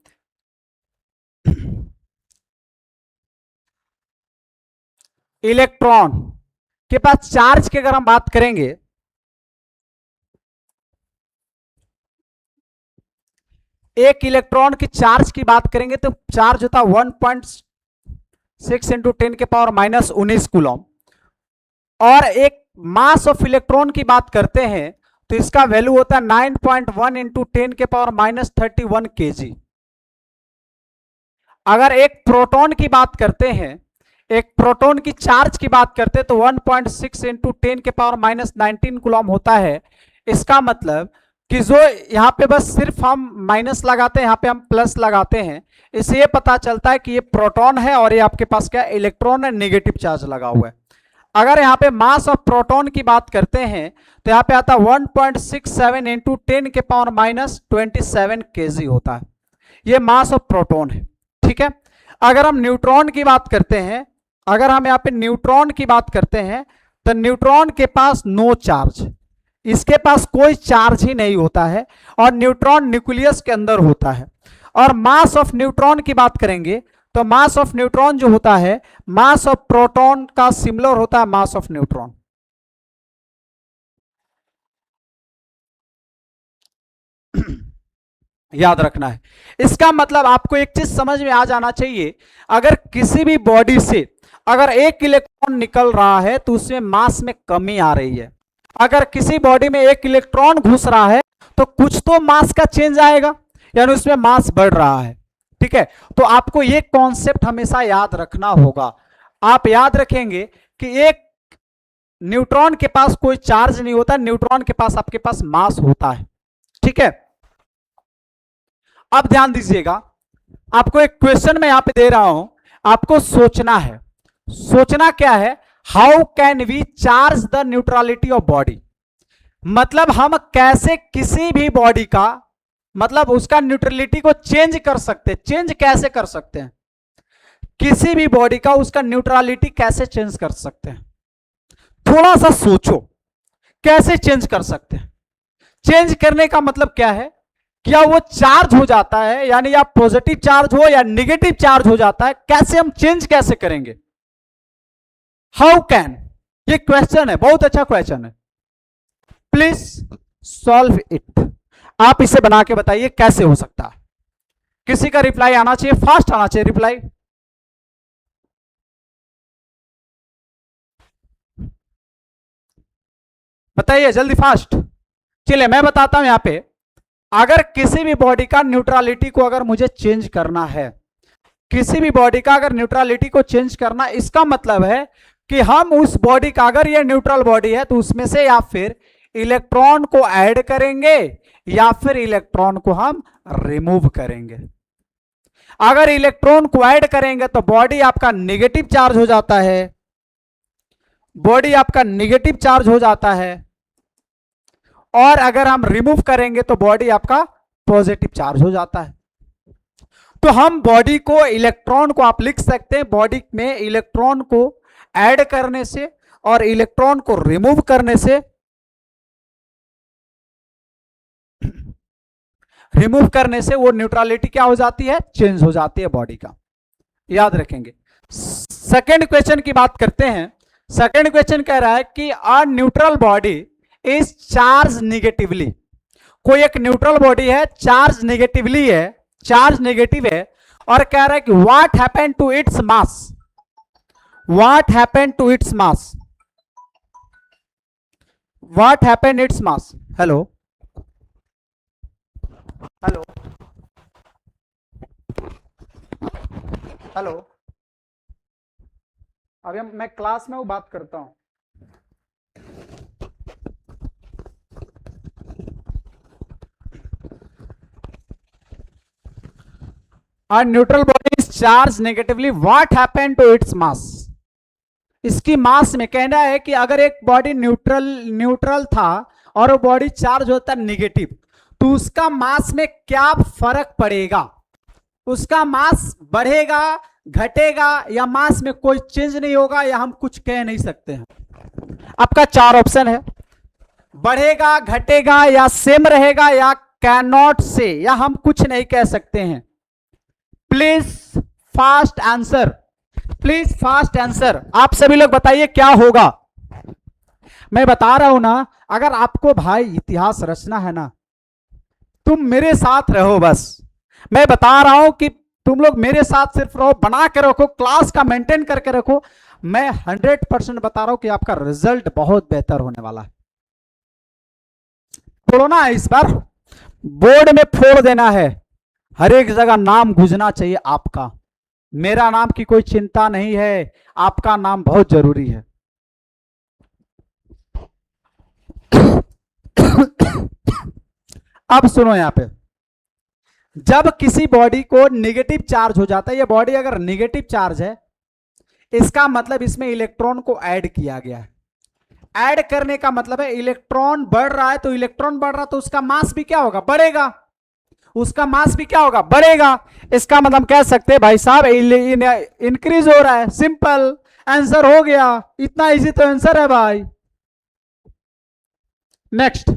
इलेक्ट्रॉन के पास चार्ज की अगर हम बात करेंगे, एक इलेक्ट्रॉन की चार्ज की बात करेंगे तो चार्ज होता है 1.6 इंटू 10 के पावर माइनस 19 कूलम। और एक मास ऑफ इलेक्ट्रॉन की बात करते हैं तो इसका वैल्यू होता है 9.1 इंटू 10 के पावर माइनस 31 केजी। अगर एक प्रोटॉन की बात करते हैं, एक प्रोटॉन की चार्ज की बात करते हैं तो 1.6 इंटू 10 के पावर माइनस 19 कूलम होता है। इसका मतलब कि जो यहां पे बस सिर्फ हम माइनस लगाते हैं, यहां पे हम प्लस लगाते हैं, इससे ये पता चलता है कि ये प्रोटॉन है और ये आपके पास क्या इलेक्ट्रॉन है, नेगेटिव चार्ज लगा हुआ है। अगर यहाँ पे मास ऑफ प्रोटॉन की बात करते हैं तो यहाँ पे आता है 1.67 इंटू 10 के पावर माइनस 27 केजी होता है। ये मास ऑफ प्रोटॉन है, ठीक है। अगर हम न्यूट्रॉन की बात करते हैं, अगर हम यहाँ पे न्यूट्रॉन की बात करते हैं तो न्यूट्रॉन के पास नो चार्ज, इसके पास कोई चार्ज ही नहीं होता है और न्यूट्रॉन न्यूक्लियस के अंदर होता है। और मास ऑफ न्यूट्रॉन की बात करेंगे तो मास ऑफ न्यूट्रॉन जो होता है, मास ऑफ प्रोटॉन का सिमिलर होता है मास ऑफ न्यूट्रॉन। याद रखना है। इसका मतलब आपको एक चीज समझ में आ जाना चाहिए, अगर किसी भी बॉडी से अगर एक इलेक्ट्रॉन निकल रहा है तो उसमें मास में कमी आ रही है। अगर किसी बॉडी में एक इलेक्ट्रॉन घुस रहा है तो कुछ तो मास का चेंज आएगा, यानी उसमें मास बढ़ रहा है, ठीक है। तो आपको ये कॉन्सेप्ट हमेशा याद रखना होगा। आप याद रखेंगे कि एक न्यूट्रॉन के पास कोई चार्ज नहीं होता, न्यूट्रॉन के पास आपके पास मास होता है, ठीक है। अब ध्यान दीजिएगा, आपको एक क्वेश्चन मैं यहां पे दे रहा हूं, आपको सोचना है। सोचना क्या है, how can we charge the neutrality of body. मतलब हम कैसे किसी भी बॉडी का, मतलब उसका न्यूट्रलिटी को चेंज कर सकते हैं। चेंज कैसे कर सकते हैं, किसी भी बॉडी का उसका न्यूट्रलिटी कैसे चेंज कर सकते हैं। थोड़ा सा सोचो, कैसे चेंज कर सकते हैं। चेंज करने का मतलब क्या है, क्या वो चार्ज हो जाता है, यानी या पॉजिटिव चार्ज हो या निगेटिव चार्ज हो जाता है, कैसे हम चेंज कैसे करेंगे। हाउ कैन, ये क्वेश्चन है, बहुत अच्छा क्वेश्चन है। Please solve it. आप इसे बना के बताइए कैसे हो सकता है। किसी का रिप्लाई आना चाहिए, फास्ट आना चाहिए रिप्लाई। बताइए जल्दी फास्ट। चलिए मैं बताता हूं यहां पे, अगर किसी भी बॉडी का न्यूट्रलिटी को अगर मुझे चेंज करना है, किसी भी बॉडी का अगर न्यूट्रलिटी को चेंज करना, इसका मतलब है कि हम उस बॉडी का, अगर ये न्यूट्रल बॉडी है तो उसमें से या फिर इलेक्ट्रॉन को ऐड करेंगे या फिर इलेक्ट्रॉन को हम रिमूव करेंगे। अगर इलेक्ट्रॉन को ऐड करेंगे तो बॉडी आपका नेगेटिव चार्ज हो जाता है, बॉडी आपका नेगेटिव चार्ज हो जाता है। और अगर हम रिमूव करेंगे तो बॉडी आपका पॉजिटिव चार्ज हो जाता है। तो हम बॉडी को, इलेक्ट्रॉन को आप लिख सकते हैं, बॉडी में इलेक्ट्रॉन को ऐड करने से और इलेक्ट्रॉन को रिमूव करने से, रिमूव करने से वो न्यूट्रलिटी क्या हो जाती है, चेंज हो जाती है बॉडी का। याद रखेंगे। सेकेंड क्वेश्चन की बात करते हैं। सेकेंड क्वेश्चन कह रहा है कि a neutral body is charge negatively. कोई एक न्यूट्रल बॉडी है, चार्ज निगेटिवली है, चार्ज नेगेटिव है, और कह रहा है कि what happened to its mass, what happened to its mass, what happened its mass. Hello hello hello, अभी मैं क्लास में वो बात करता हूं। A neutral body is charged negatively. What happened to its mass? इसकी मास में कहना है कि अगर एक बॉडी न्यूट्रल था और वो बॉडी चार्ज होता है निगेटिव, तो उसका मास में क्या फर्क पड़ेगा, उसका मास बढ़ेगा, घटेगा, या मास में कोई चेंज नहीं होगा, या हम कुछ कह नहीं सकते हैं। आपका 4 ऑप्शन है, बढ़ेगा, घटेगा, या सेम रहेगा, या कैन नॉट से, या हम कुछ नहीं कह सकते हैं। Please fast answer, please fast answer. आप सभी लोग बताइए क्या होगा। मैं बता रहा हूं ना, अगर आपको भाई इतिहास रचना है ना, तुम मेरे साथ रहो बस। मैं बता रहा हूं कि तुम लोग मेरे साथ सिर्फ रहो, बना के रखो, क्लास का मेंटेन करके रखो। मैं 100% बता रहा हूं कि आपका रिजल्ट बहुत बेहतर होने वाला है। फोड़ना है, इस बार बोर्ड में फोड़ देना है, हर एक जगह नाम गूंजना चाहिए आपका। मेरा नाम की कोई चिंता नहीं है, आपका नाम बहुत जरूरी है। अब सुनो, यहां पे जब किसी बॉडी को नेगेटिव चार्ज हो जाता है, ये बॉडी अगर नेगेटिव चार्ज है, इसका मतलब इसमें इलेक्ट्रॉन को ऐड किया गया है। ऐड करने का मतलब है इलेक्ट्रॉन बढ़ रहा है, तो इलेक्ट्रॉन बढ़ रहा तो उसका मास भी क्या होगा, बढ़ेगा। उसका मास भी क्या होगा, बढ़ेगा। इसका मतलब कह सकते हैं भाई साहब इंक्रीज हो रहा है। सिंपल आंसर हो गया, इतना इजी तो आंसर है भाई। नेक्स्ट,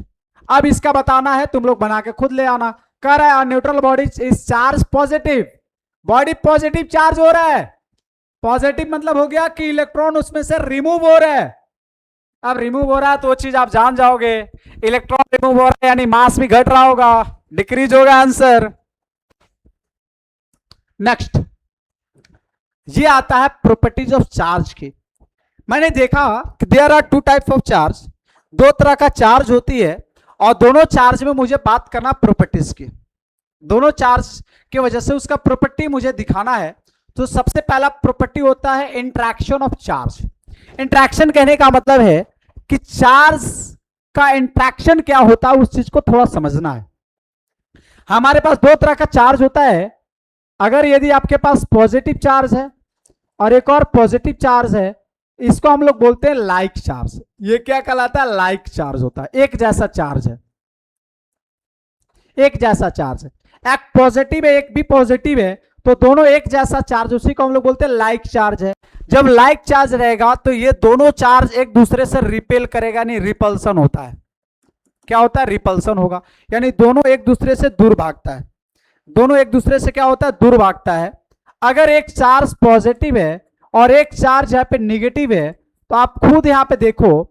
अब इसका बताना है, तुम लोग बना के खुद ले आना। कह रहा है neutral body is charge positive, body positive charge हो रहा है। पॉजिटिव मतलब हो गया कि इलेक्ट्रॉन उसमें से रिमूव हो रहा है। अब रिमूव हो रहा है तो वो चीज आप जान जाओगे, इलेक्ट्रॉन रिमूव हो रहा है यानी मास भी घट रहा होगा, डिक्रीज होगा आंसर। नेक्स्ट, ये आता है प्रॉपर्टीज ऑफ चार्ज की। मैंने देखा कि there are 2 types of charge, 2 तरह का चार्ज होती है, और दोनों चार्ज में मुझे बात करना प्रॉपर्टीज की। दोनों चार्ज की वजह से उसका प्रॉपर्टी मुझे दिखाना है। तो सबसे पहला प्रॉपर्टी होता है इंट्रैक्शन ऑफ चार्ज। इंट्रैक्शन कहने का मतलब है कि चार्ज का इंट्रैक्शन क्या होता है, उस चीज को थोड़ा समझना है। हमारे पास 2 तरह का चार्ज होता है। अगर यदि आपके पास पॉजिटिव चार्ज है और एक और पॉजिटिव चार्ज है, इसको हम लोग बोलते हैं लाइक चार्ज। ये क्या कहलाता है, लाइक चार्ज होता है, एक जैसा चार्ज है, एक जैसा चार्ज है। एक पॉजिटिव है, एक भी पॉजिटिव है, तो दोनों एक जैसा चार्ज, उसी को हम लोग बोलते हैं लाइक चार्ज है। जब लाइक चार्ज रहेगा तो ये दोनों चार्ज एक दूसरे से रिपेल करेगा, नहीं रिपल्सन होता है। क्या होता है, रिपल्सन होगा, यानी दोनों एक दूसरे से दूर भागता है। दोनों एक दूसरे से क्या होता है, दूर भागता है। अगर एक चार्ज पॉजिटिव है और एक चार्ज यहाँ पे निगेटिव है, तो आप खुद यहाँ पे देखो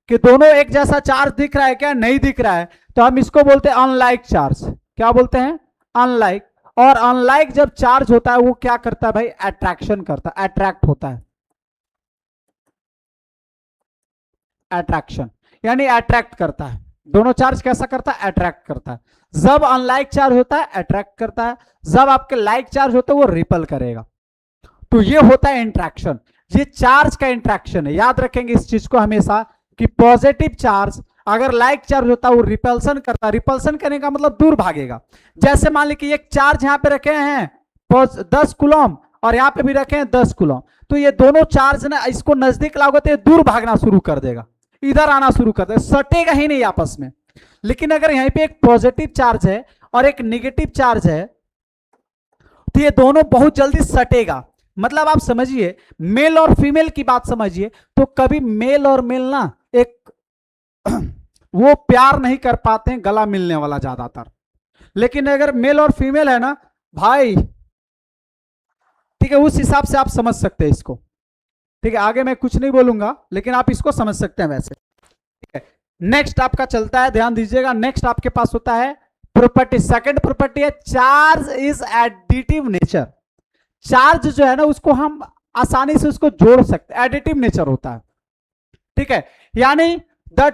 कि दोनों एक जैसा चार्ज दिख रहा है क्या, नहीं दिख रहा है, तो हम इसको बोलते हैं अनलाइक चार्ज। क्या बोलते हैं, अनलाइक। और अनलाइक जब चार्ज होता है वो क्या करता है भाई, अट्रैक्शन करता है, अट्रैक्ट होता है। अट्रैक्शन यानी अट्रैक्ट करता है। दोनों चार्ज कैसा करता है, अट्रैक्ट करता है। जब अनलाइक चार्ज होता है अट्रैक्ट करता है, जब आपके लाइक चार्ज होता है वो रिपल करेगा। तो ये होता है इंट्रैक्शन, ये चार्ज का इंट्रैक्शन है। याद रखेंगे इस चीज को हमेशा कि पॉजिटिव चार्ज अगर लाइक चार्ज होता है वो रिपल्सन करता है। रिपल्सन करने का मतलब दूर भागेगा। जैसे मान लीजिए एक चार्ज यहां पे रखे हैं 10 कूलम और यहां पे भी रखे हैं 10 कूलम, तो ये दोनों चार्ज ना इसको नजदीक लाओगे तो ये दूर भागना शुरू कर देगा, इधर आना शुरू कर देगा, सटेगा ही नहीं आपस में। लेकिन अगर यहीं पे एक पॉजिटिव चार्ज है और एक नेगेटिव चार्ज है, तो ये दोनों बहुत जल्दी सटेगा। मतलब आप समझिए, मेल और फीमेल की बात समझिए, तो कभी मेल और मेल ना एक वो प्यार नहीं कर पाते हैं, गला मिलने वाला ज्यादातर। लेकिन अगर मेल और फीमेल है ना भाई, ठीक है, उस हिसाब से आप समझ सकते हैं इसको। ठीक है, आगे मैं कुछ नहीं बोलूंगा, लेकिन आप इसको समझ सकते हैं वैसे। ठीक है, नेक्स्ट आपका चलता है, ध्यान दीजिएगा। नेक्स्ट आपके पास होता है प्रॉपर्टी, सेकंड प्रॉपर्टी है charge is additive nature. Charge जो है ना उसको हम आसानी से उसको जोड़ सकते हैं, एडिटिव नेचर होता है। ठीक है, यानी the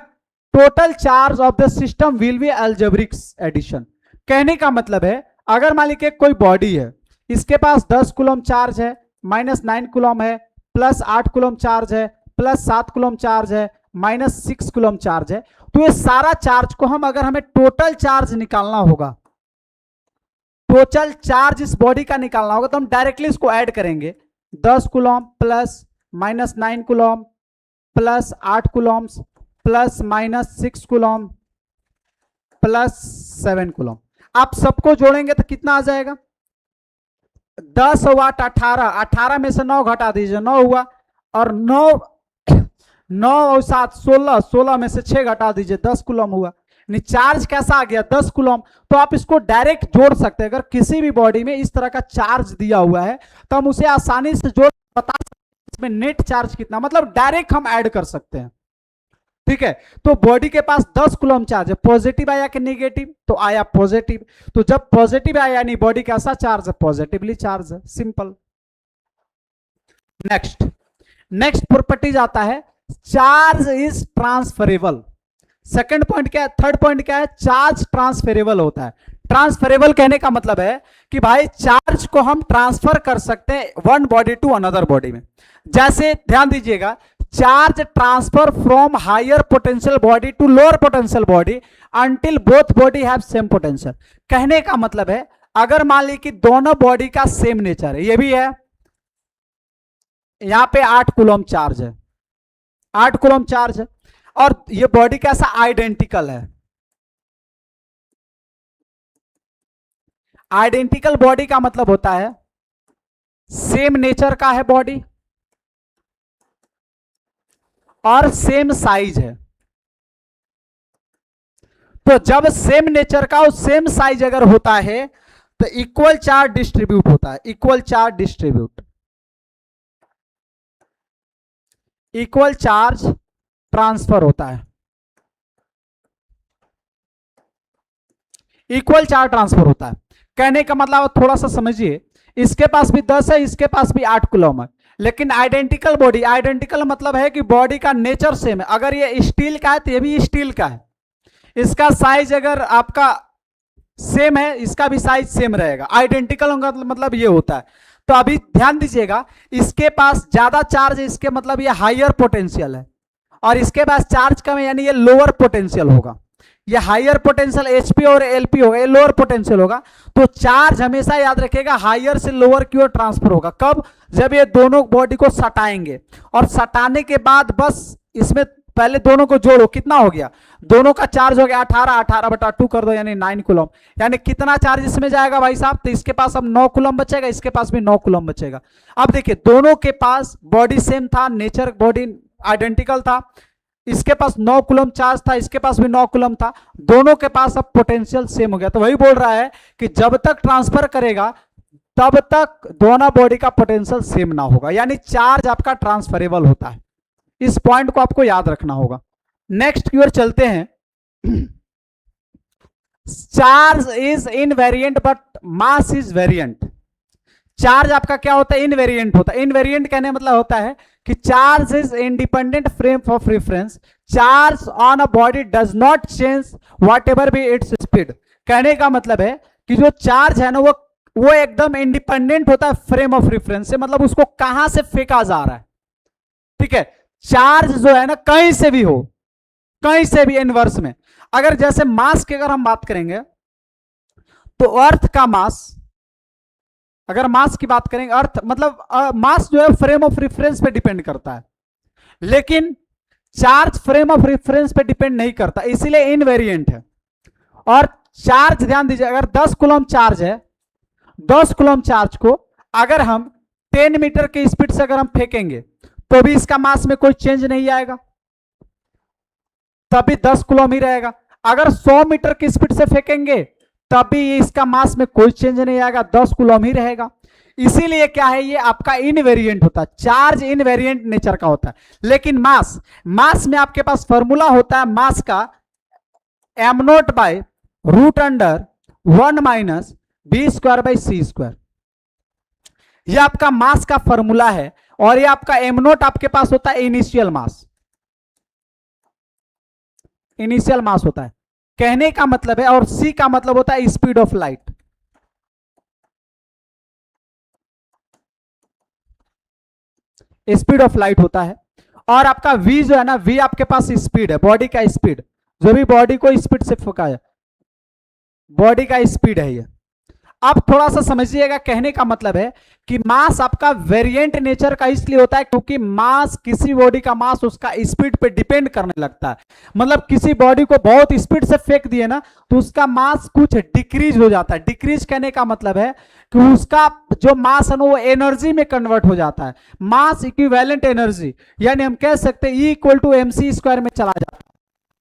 total charge of the system will be algebraic addition. कहने का मतलब है, अगर मान लीजिए कोई बॉडी है, इसके पास 10 कूलम चार्ज है, -9 कूलम है, +8 कूलम चार्ज है, +7 कूलम चार्ज है, -6 कूलम चार्ज है, तो ये सारा चार्ज को हम अगर हमें टोटल चार्ज निकालना होगा, टोटल चार्ज इस बॉडी का निकालना होगा, तो हम डायरेक्टली इसको ऐड करेंगे। 10 coulomb plus -9 coulomb plus 8 coulomb plus -6 coulomb plus 7 coulomb. आप सबको जोड़ेंगे तो कितना आ जाएगा? 10 वाट 18, 18 में से 9 घटा दीजिए, 9 हुआ, और 9 और 7 16, 16 में से 6 घटा दीजिए, 10 कूलम हुआ। चार्ज कैसा आ गया? 10 कूलम। तो आप इसको डायरेक्ट जोड़ सकते हैं। अगर किसी भी बॉडी में इस तरह का चार्ज दिया हुआ है तो हम उसे आसानी से जोड़ बता सकते हैं इसमें नेट चार्ज कितना, मतलब डायरेक्ट हम ऐड कर सकते हैं। ठीक है, तो बॉडी के पास 10 कूलम चार्ज है, पॉजिटिव आया कि नेगेटिव? तो आया पॉजिटिव। तो जब पॉजिटिव आया यानी बॉडी कैसा चार्ज है? पॉजिटिवली चार्ज है, सिंपल। नेक्स्ट प्रॉपर्टीज आता है, charge is transferable. Second point क्या है? थर्ड पॉइंट क्या है? चार्ज ट्रांसफरेबल होता है। ट्रांसफरेबल कहने का मतलब है कि भाई चार्ज को हम ट्रांसफर कर सकते हैं one body to another body में। जैसे ध्यान दीजिएगा, charge transfer from higher potential body to lower potential body until both body have same potential. कहने का मतलब है अगर मान ली कि दोनों बॉडी का सेम नेचर है, ये भी है, यहां पे 8 कूलम चार्ज है, 8 कूलम चार्ज है, और ये बॉडी कैसा? आइडेंटिकल है। आइडेंटिकल बॉडी का मतलब होता है सेम नेचर का है बॉडी और सेम साइज है। तो जब सेम नेचर का और सेम साइज अगर होता है तो इक्वल चार्ज डिस्ट्रीब्यूट होता है, equal charge distribute, equal charge transfer होता है, इक्वल चार्ज ट्रांसफर होता है। कहने का मतलब थोड़ा सा समझिए, इसके पास भी 10 है, इसके पास भी 8 कूलम है, लेकिन आइडेंटिकल बॉडी, आइडेंटिकल मतलब है कि बॉडी का नेचर सेम है। अगर ये स्टील का है तो ये भी स्टील का है, इसका साइज अगर आपका सेम है, इसका भी साइज सेम रहेगा। आइडेंटिकल मतलब ये होता है। तो अभी ध्यान दीजिएगा, इसके पास ज्यादा चार्ज है, इसके मतलब ये हायर पोटेंशियल है, और इसके पास चार्ज कम है यानी ये लोअर पोटेंशियल होगा। ये हायर पोटेंशियल एचपी और एलपी होगा, ये लोअर पोटेंशियल होगा। तो चार्ज हमेशा याद रखिएगा हायर से लोअर की ओर ट्रांसफर होगा। कब? जब ये दोनों बॉडी को सटाएंगे, और सटाने के बाद बस इसमें पहले दोनों को जोड़ो, कितना हो गया? दोनों का चार्ज हो गया 18, 18/2 कर दो यानी 9 कूलम। यानी कितना चार्ज इसमें जाएगा भाई साहब? तो इसके पास अब 9 कूलम बचेगा, इसके पास भी 9 कूलम बचेगा। अब देखिए, दोनों के पास बॉडी सेम था, नेचर बॉडी आइडेंटिकल था, इसके पास 9 कूलम चार्ज था, इसके पास भी 9 कूलम था, दोनों के पास अब पोटेंशियल सेम हो गया। तो वही बोल रहा है कि जब तक ट्रांसफर करेगा तब तक दोनों बॉडी का पोटेंशियल सेम ना होगा, यानी चार्ज आपका ट्रांसफरेबल होता है। इस पॉइंट को आपको याद रखना होगा। नेक्स्ट की ओर चलते हैं। Charge is invariant but mass is variant. Charge आपका क्या होता है? इनवेरिएंट होता है। इनवेरिएंट कहने मतलब होता है कि charge is independent frame of reference, charge on a body does not change what ever be its speed. कहने का मतलब है कि जो चार्ज है ना वो एकदम इंडिपेंडेंट होता है फ्रेम ऑफ रेफरेंस से, मतलब उसको कहां से फेंका जा रहा है। ठीक है, चार्ज जो है ना कहीं से भी हो, कहीं से भी इनवर्स में। अगर जैसे मास की अगर हम बात करेंगे तो अर्थ का मास, अगर मास की बात करेंगे, अर्थ मतलब मास जो है फ्रेम ऑफ रेफरेंस पे डिपेंड करता है, लेकिन चार्ज फ्रेम ऑफ रेफरेंस पे डिपेंड नहीं करता, इसीलिए इनवेरिएंट है। और चार्ज ध्यान दीजिए, अगर 10 कूलम चार्ज है, 10 कूलम चार्ज को अगर हम 10 मीटर की स्पीड से अगर हम फेंकेंगे तो भी इसका मास में कोई चेंज नहीं आएगा, तभी 10 कूलम ही रहेगा। अगर 100 मीटर की स्पीड से फेंकेंगे तभी इसका मास में कोई चेंज नहीं आएगा, 10 कूलम ही रहेगा। इसीलिए क्या है, ये आपका इनवेरिएंट होता है, चार्ज इनवेरिएंट नेचर का होता है। लेकिन मास में आपके पास फॉर्मूला होता है मास का, m0/√1 - v²/c²। ये आपका मास का फॉर्मूला है, और ये आपका m0 आपके पास होता है इनिशियल मास, इनिशियल मास होता है कहने का मतलब है, और c का मतलब होता है speed of light. Speed of light होता है। और आपका v जो है ना, v आपके पास स्पीड है, बॉडी का स्पीड, जो भी बॉडी को स्पीड से फेंका है, बॉडी का स्पीड है ये। अब थोड़ा सा समझिएगा, कहने का मतलब है कि मास आपका वेरिएंट नेचर का इसलिए होता है क्योंकि मास, किसी बॉडी का मास उसका स्पीड पे डिपेंड करने लगता है। मतलब किसी बॉडी को बहुत स्पीड से फेंक दिए ना तो उसका मास कुछ डिक्रीज हो जाता है। डिक्रीज कहने का मतलब है कि उसका जो मास है वो एनर्जी में कन्वर्ट हो जाता है, मास इक्विवेलेंट एनर्जी, यानी हम कह सकते हैं E=mc² में चला जाता है।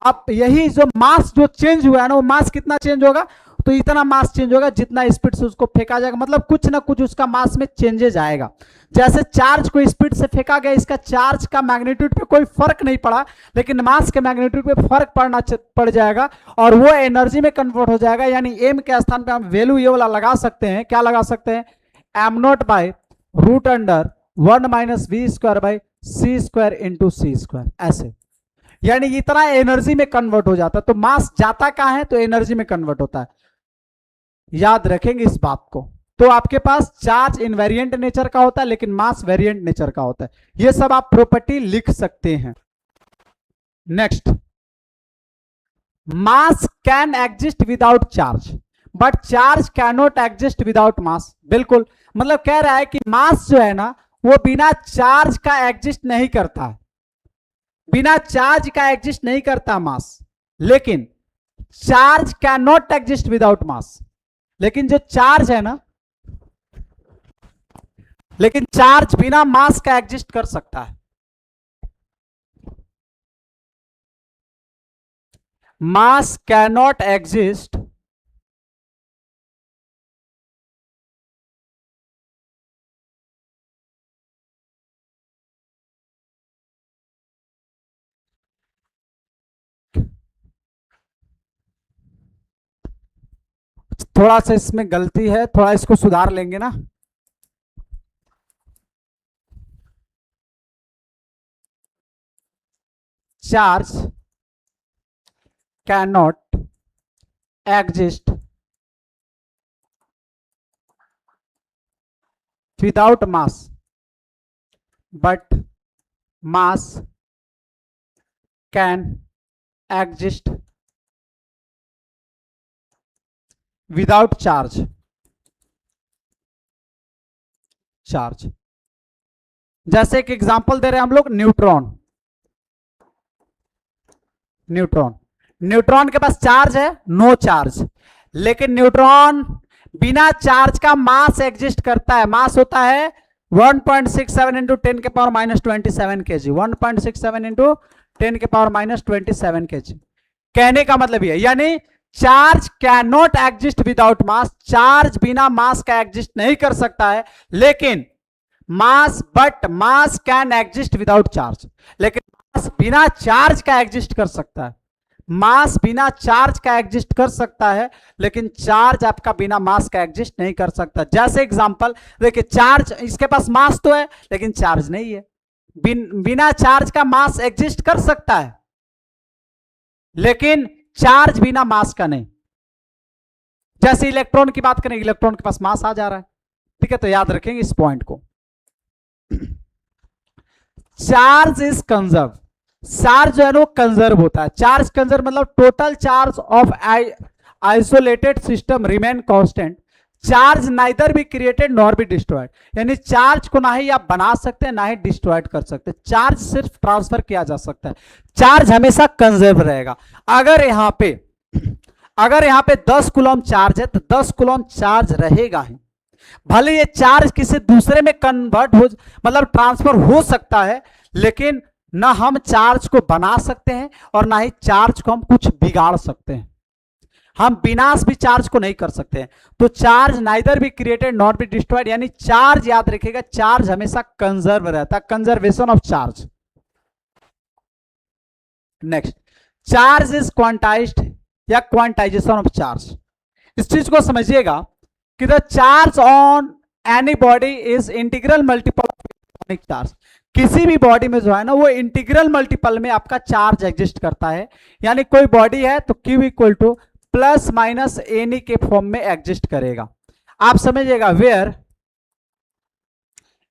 अब यही जो मास जो चेंज हुआ है ना, वो मास कितना चेंज होगा, तो इतना मास चेंज होगा जितना स्पीड से उसको फेंका जाएगा, मतलब कुछ ना कुछ उसका मास में चेंजेस आएगा। जैसे चार्ज को स्पीड से फेंका गया, इसका चार्ज का मैग्नीट्यूड पे कोई फर्क नहीं पड़ा, लेकिन मास के मैग्नीट्यूड पे फर्क पड़ जाएगा और वो एनर्जी में कन्वर्ट हो जाएगा। यानी एम के स्थान पे हम वैल्यू ये वाला लगा सकते हैं, क्या लगा सकते हैं, m0/√(1-v²/c² इंटू c², ऐसे। यानी इतना एनर्जी में कन्वर्ट हो जाता है। तो मास जाता कहां है, तो एनर्जी में कन्वर्ट होता है, याद रखेंगे इस बात को। तो आपके पास चार्ज इनवेरिएंट नेचर का होता है लेकिन मास वेरिएंट नेचर का होता है। ये सब आप प्रॉपर्टी लिख सकते हैं। Next, mass can exist without charge but charge can not exist without mass. बिल्कुल, मतलब कह रहा है कि मास जो है ना वो बिना चार्ज का एग्जिस्ट नहीं करता है, बिना चार्ज का एग्जिस्ट नहीं करता मास, लेकिन charge can not exist without mass. लेकिन जो चार्ज है ना, लेकिन चार्ज बिना मास का एग्जिस्ट कर सकता है। मास कैन नॉट एग्जिस्ट थोड़ा सा इसमें गलती है, थोड़ा इसको सुधार लेंगे ना। Charge can not exist without mass but mass can exist without charge. Charge जैसे एक एग्जांपल दे रहे हैं हम लोग, न्यूट्रॉन। न्यूट्रॉन न्यूट्रॉन के पास चार्ज है, नो चार्ज, लेकिन न्यूट्रॉन बिना चार्ज का मास एग्जिस्ट करता है। मास होता है 1.67 इंटू 10⁻⁻27 kg, 1.67 इंटू 10⁻⁻27 kg। कहने का मतलब ये, यानी charge can not exist without mass, charge बिना मास का एग्जिस्ट नहीं कर सकता है, लेकिन मास कैन एग्जिस्ट विदाउट चार्ज, लेकिन मास बिना चार्ज का एग्जिस्ट कर सकता है। मास बिना चार्ज का एग्जिस्ट कर सकता है, लेकिन चार्ज आपका बिना मास का एग्जिस्ट नहीं कर सकता। जैसे एग्जांपल देखिए, चार्ज, इसके पास मास तो है लेकिन चार्ज नहीं है। बिना चार्ज का मास एग्जिस्ट कर सकता है, लेकिन चार्ज बिना मास का नहीं। जैसे इलेक्ट्रॉन की बात करें, इलेक्ट्रॉन के पास मास आ जा रहा है, ठीक है, तो याद रखेंगे इस पॉइंट को। चार्ज इज कंजर्व, चार्ज जो है वो कंजर्व होता है। चार्ज कंजर्व मतलब total charge of isolated system remain constant, charge neither be created nor be destroyed. यानी चार्ज को ना ही आप बना सकते हैं ना ही डिस्ट्रॉयड कर सकते हैं, चार्ज सिर्फ ट्रांसफर किया जा सकता है। चार्ज हमेशा कंजर्व रहेगा। अगर यहां पे 10 कूलम चार्ज है तो 10 कूलम चार्ज रहेगा ही, भले ये चार्ज किसी दूसरे में कन्वर्ट हो, मतलब ट्रांसफर हो सकता है, लेकिन ना हम चार्ज को बना सकते हैं और ना ही चार्ज को हम कुछ बिगाड़ सकते हैं। हम विनाश भी चार्ज को नहीं कर सकते हैं। तो charge neither be created not be destroyed, यानी चार्ज, याद रखिएगा, चार्ज हमेशा कंजर्व रहता है, conservation of charge. Next, charge is quantized या क्वांटाइजेशन ऑफ चार्ज। इस चीज को समझिएगा कि the charge on any body is integral multiple of electronic charge. किसी भी बॉडी में जो है ना वो इंटीग्रल मल्टीपल में आपका चार्ज एग्जिस्ट करता है। यानी कोई बॉडी है तो Q equal two plus minus any के फॉर्म में एग्जिस्ट करेगा। आप समझिएगा, वेयर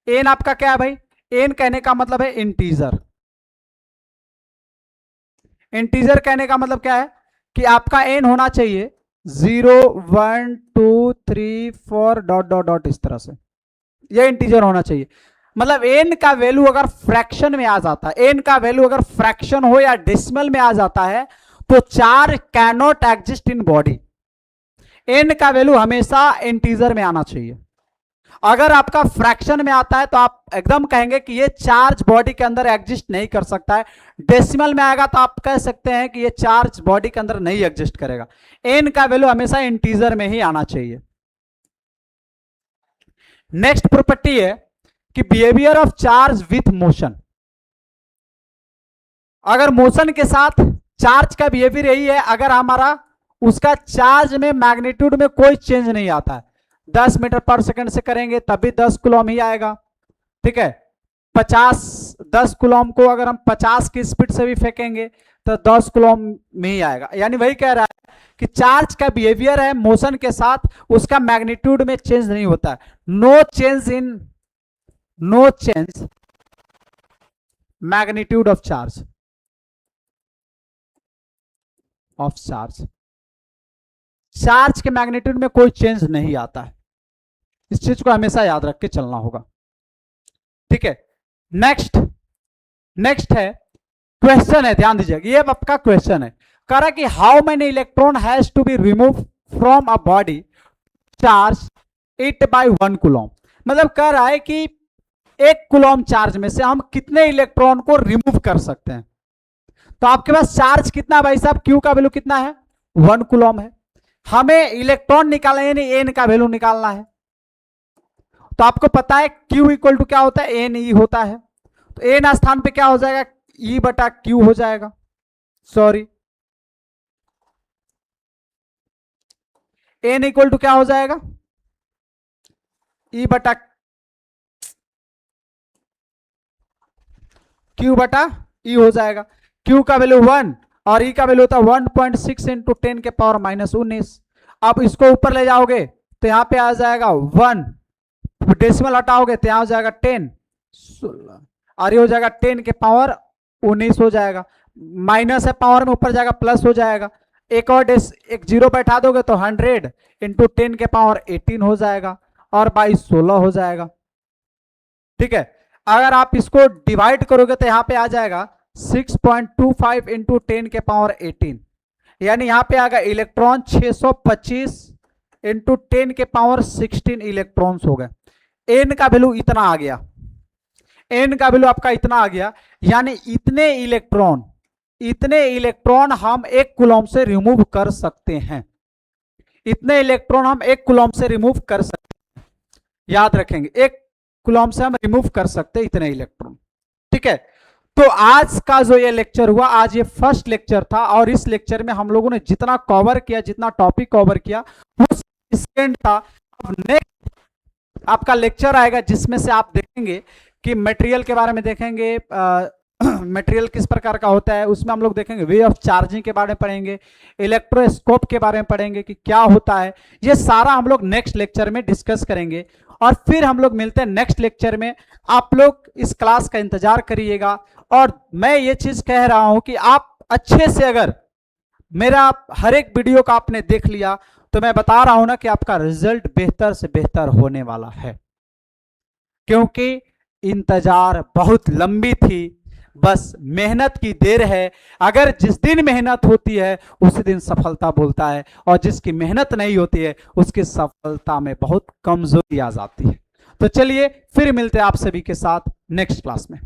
एन आपका क्या है भाई, एन कहने का मतलब है इंटीजर। इंटीजर कहने का मतलब क्या है कि आपका एन होना चाहिए 0 1 2 3 4 डॉट डॉट डॉट इस तरह से ये इंटीजर होना चाहिए। मतलब n का वैल्यू अगर फ्रैक्शन में आ जाता है, n का वैल्यू अगर फ्रैक्शन हो या डेसिमल में आ जाता है तो charge can not exist in body. n का वैल्यू हमेशा इंटीजर में आना चाहिए। अगर आपका फ्रैक्शन में आता है तो आप एकदम कहेंगे कि ये चार्ज बॉडी के अंदर एग्जिस्ट नहीं कर सकता है। डेसिमल में आएगा तो आप कह सकते हैं कि ये चार्ज बॉडी के अंदर नहीं एग्जिस्ट करेगा। n का वैल्यू हमेशा इंटीजर में ही आना चाहिए। नेक्स्ट प्रॉपर्टी है कि behaviour of charge with motion. अगर मोशन के साथ चार्ज का बिहेवियर यही है, अगर हमारा उसका चार्ज में मैग्नीट्यूड में कोई चेंज नहीं आता है, 10 मीटर पर सेकंड से करेंगे तब भी 10 कूलम ही आएगा, ठीक है। 10 कूलम को अगर हम 50 की स्पीड से भी फेंकेंगे तो 10 कूलम में ही आएगा। यानी वही कह रहा है कि चार्ज का बिहेवियर है मोशन के साथ, उसका मैग्नीट्यूड में चेंज नहीं होता है। No change magnitude of charge charge के मैग्नीट्यूड में कोई चेंज नहीं आता है। इस चीज को हमेशा याद रख के चलना होगा, ठीक है। नेक्स्ट है क्वेश्चन है, ध्यान दीजिएगा, ये आपका क्वेश्चन है। कह रहा कि how many electron has to be remove from a body charge it by 1 coulomb. मतलब कह रहा है कि 1 कूलम चार्ज में से हम कितने इलेक्ट्रॉन को रिमूव कर सकते हैं। तो आपके पास चार्ज कितना भाई साहब, क्यू का वैल्यू कितना है, 1 कूलम है। हमें इलेक्ट्रॉन निकालना है, यानी एन का वैल्यू निकालना है। तो आपको पता है Q इक्वल टू क्या होता है, एन ई होता है। तो एन स्थान पे क्या हो जाएगा, E बटा Q हो जाएगा। सॉरी, एन इक्वल टू क्या हो जाएगा, E बटा Q बटा E हो जाएगा। Q का वैल्यू 1 और E का वैल्यू होता है 1.6 इंटू 10 के पावर -19। अब इसको ऊपर ले जाओगे तो यहां पे आ जाएगा 1, डेसिमल हटाओगे तो यहां हो जाएगा 10, 16 और ये हो जाएगा 10 के पावर 19 हो जाएगा। माइनस है पावर में, ऊपर जाएगा प्लस हो जाएगा। एक और एक जीरो बैठा दोगे तो 100 इंटू 10 के पावर 18 हो जाएगा और 16 हो जाएगा, ठीक है। अगर आप इसको डिवाइड करोगे तो यहां पे आ जाएगा 6.25 इंटू 10 के पावर 18, यानी यहां पे आएगा इलेक्ट्रॉन 625 इंटू 10 के पावर 16 इलेक्ट्रॉन्स हो गए। एन का वैल्यू इतना आ गया, एन का वैल्यू आपका इतना आ गया, यानी इतने इलेक्ट्रॉन हम 1 कूलम से रिमूव कर सकते हैं। इतने इलेक्ट्रॉन हम 1 कूलम से रिमूव कर सकते हैं, याद रखेंगे 1 कूलम से हम रिमूव कर सकते हैं इतने इलेक्ट्रॉन, ठीक है। तो आज का जो ये लेक्चर हुआ, आज ये फर्स्ट लेक्चर था और इस लेक्चर में हम लोगों ने जितना कवर किया, जितना टॉपिक कवर किया वो सेकंड था। अब नेक्स्ट आपका लेक्चर आएगा जिसमें से आप देखेंगे कि मटेरियल के बारे में देखेंगे, मटेरियल किस प्रकार का होता है, उसमें हम लोग देखेंगे वे ऑफ चार्जिंग के बारे में पढ़ेंगे, इलेक्ट्रोस्कोप के बारे में पढ़ेंगे कि क्या होता है। ये सारा हम लोग नेक्स्ट लेक्चर में डिस्कस करेंगे और फिर हम लोग मिलते हैं नेक्स्ट लेक्चर में। आप लोग इस क्लास का इंतजार करिएगा और मैं ये चीज कह रहा हूं कि आप अच्छे से अगर मेरा हर एक वीडियो का आपने देख लिया तो मैं बता रहा हूं ना कि आपका रिजल्ट बेहतर से बेहतर होने वाला है, क्योंकि इंतजार बहुत लंबी थी, बस मेहनत की देर है। अगर जिस दिन मेहनत होती है उसी दिन सफलता बोलता है, और जिसकी मेहनत नहीं होती है उसकी सफलता में बहुत कमजोरी आ जाती है। तो चलिए फिर मिलते हैं आप सभी के साथ नेक्स्ट क्लास में।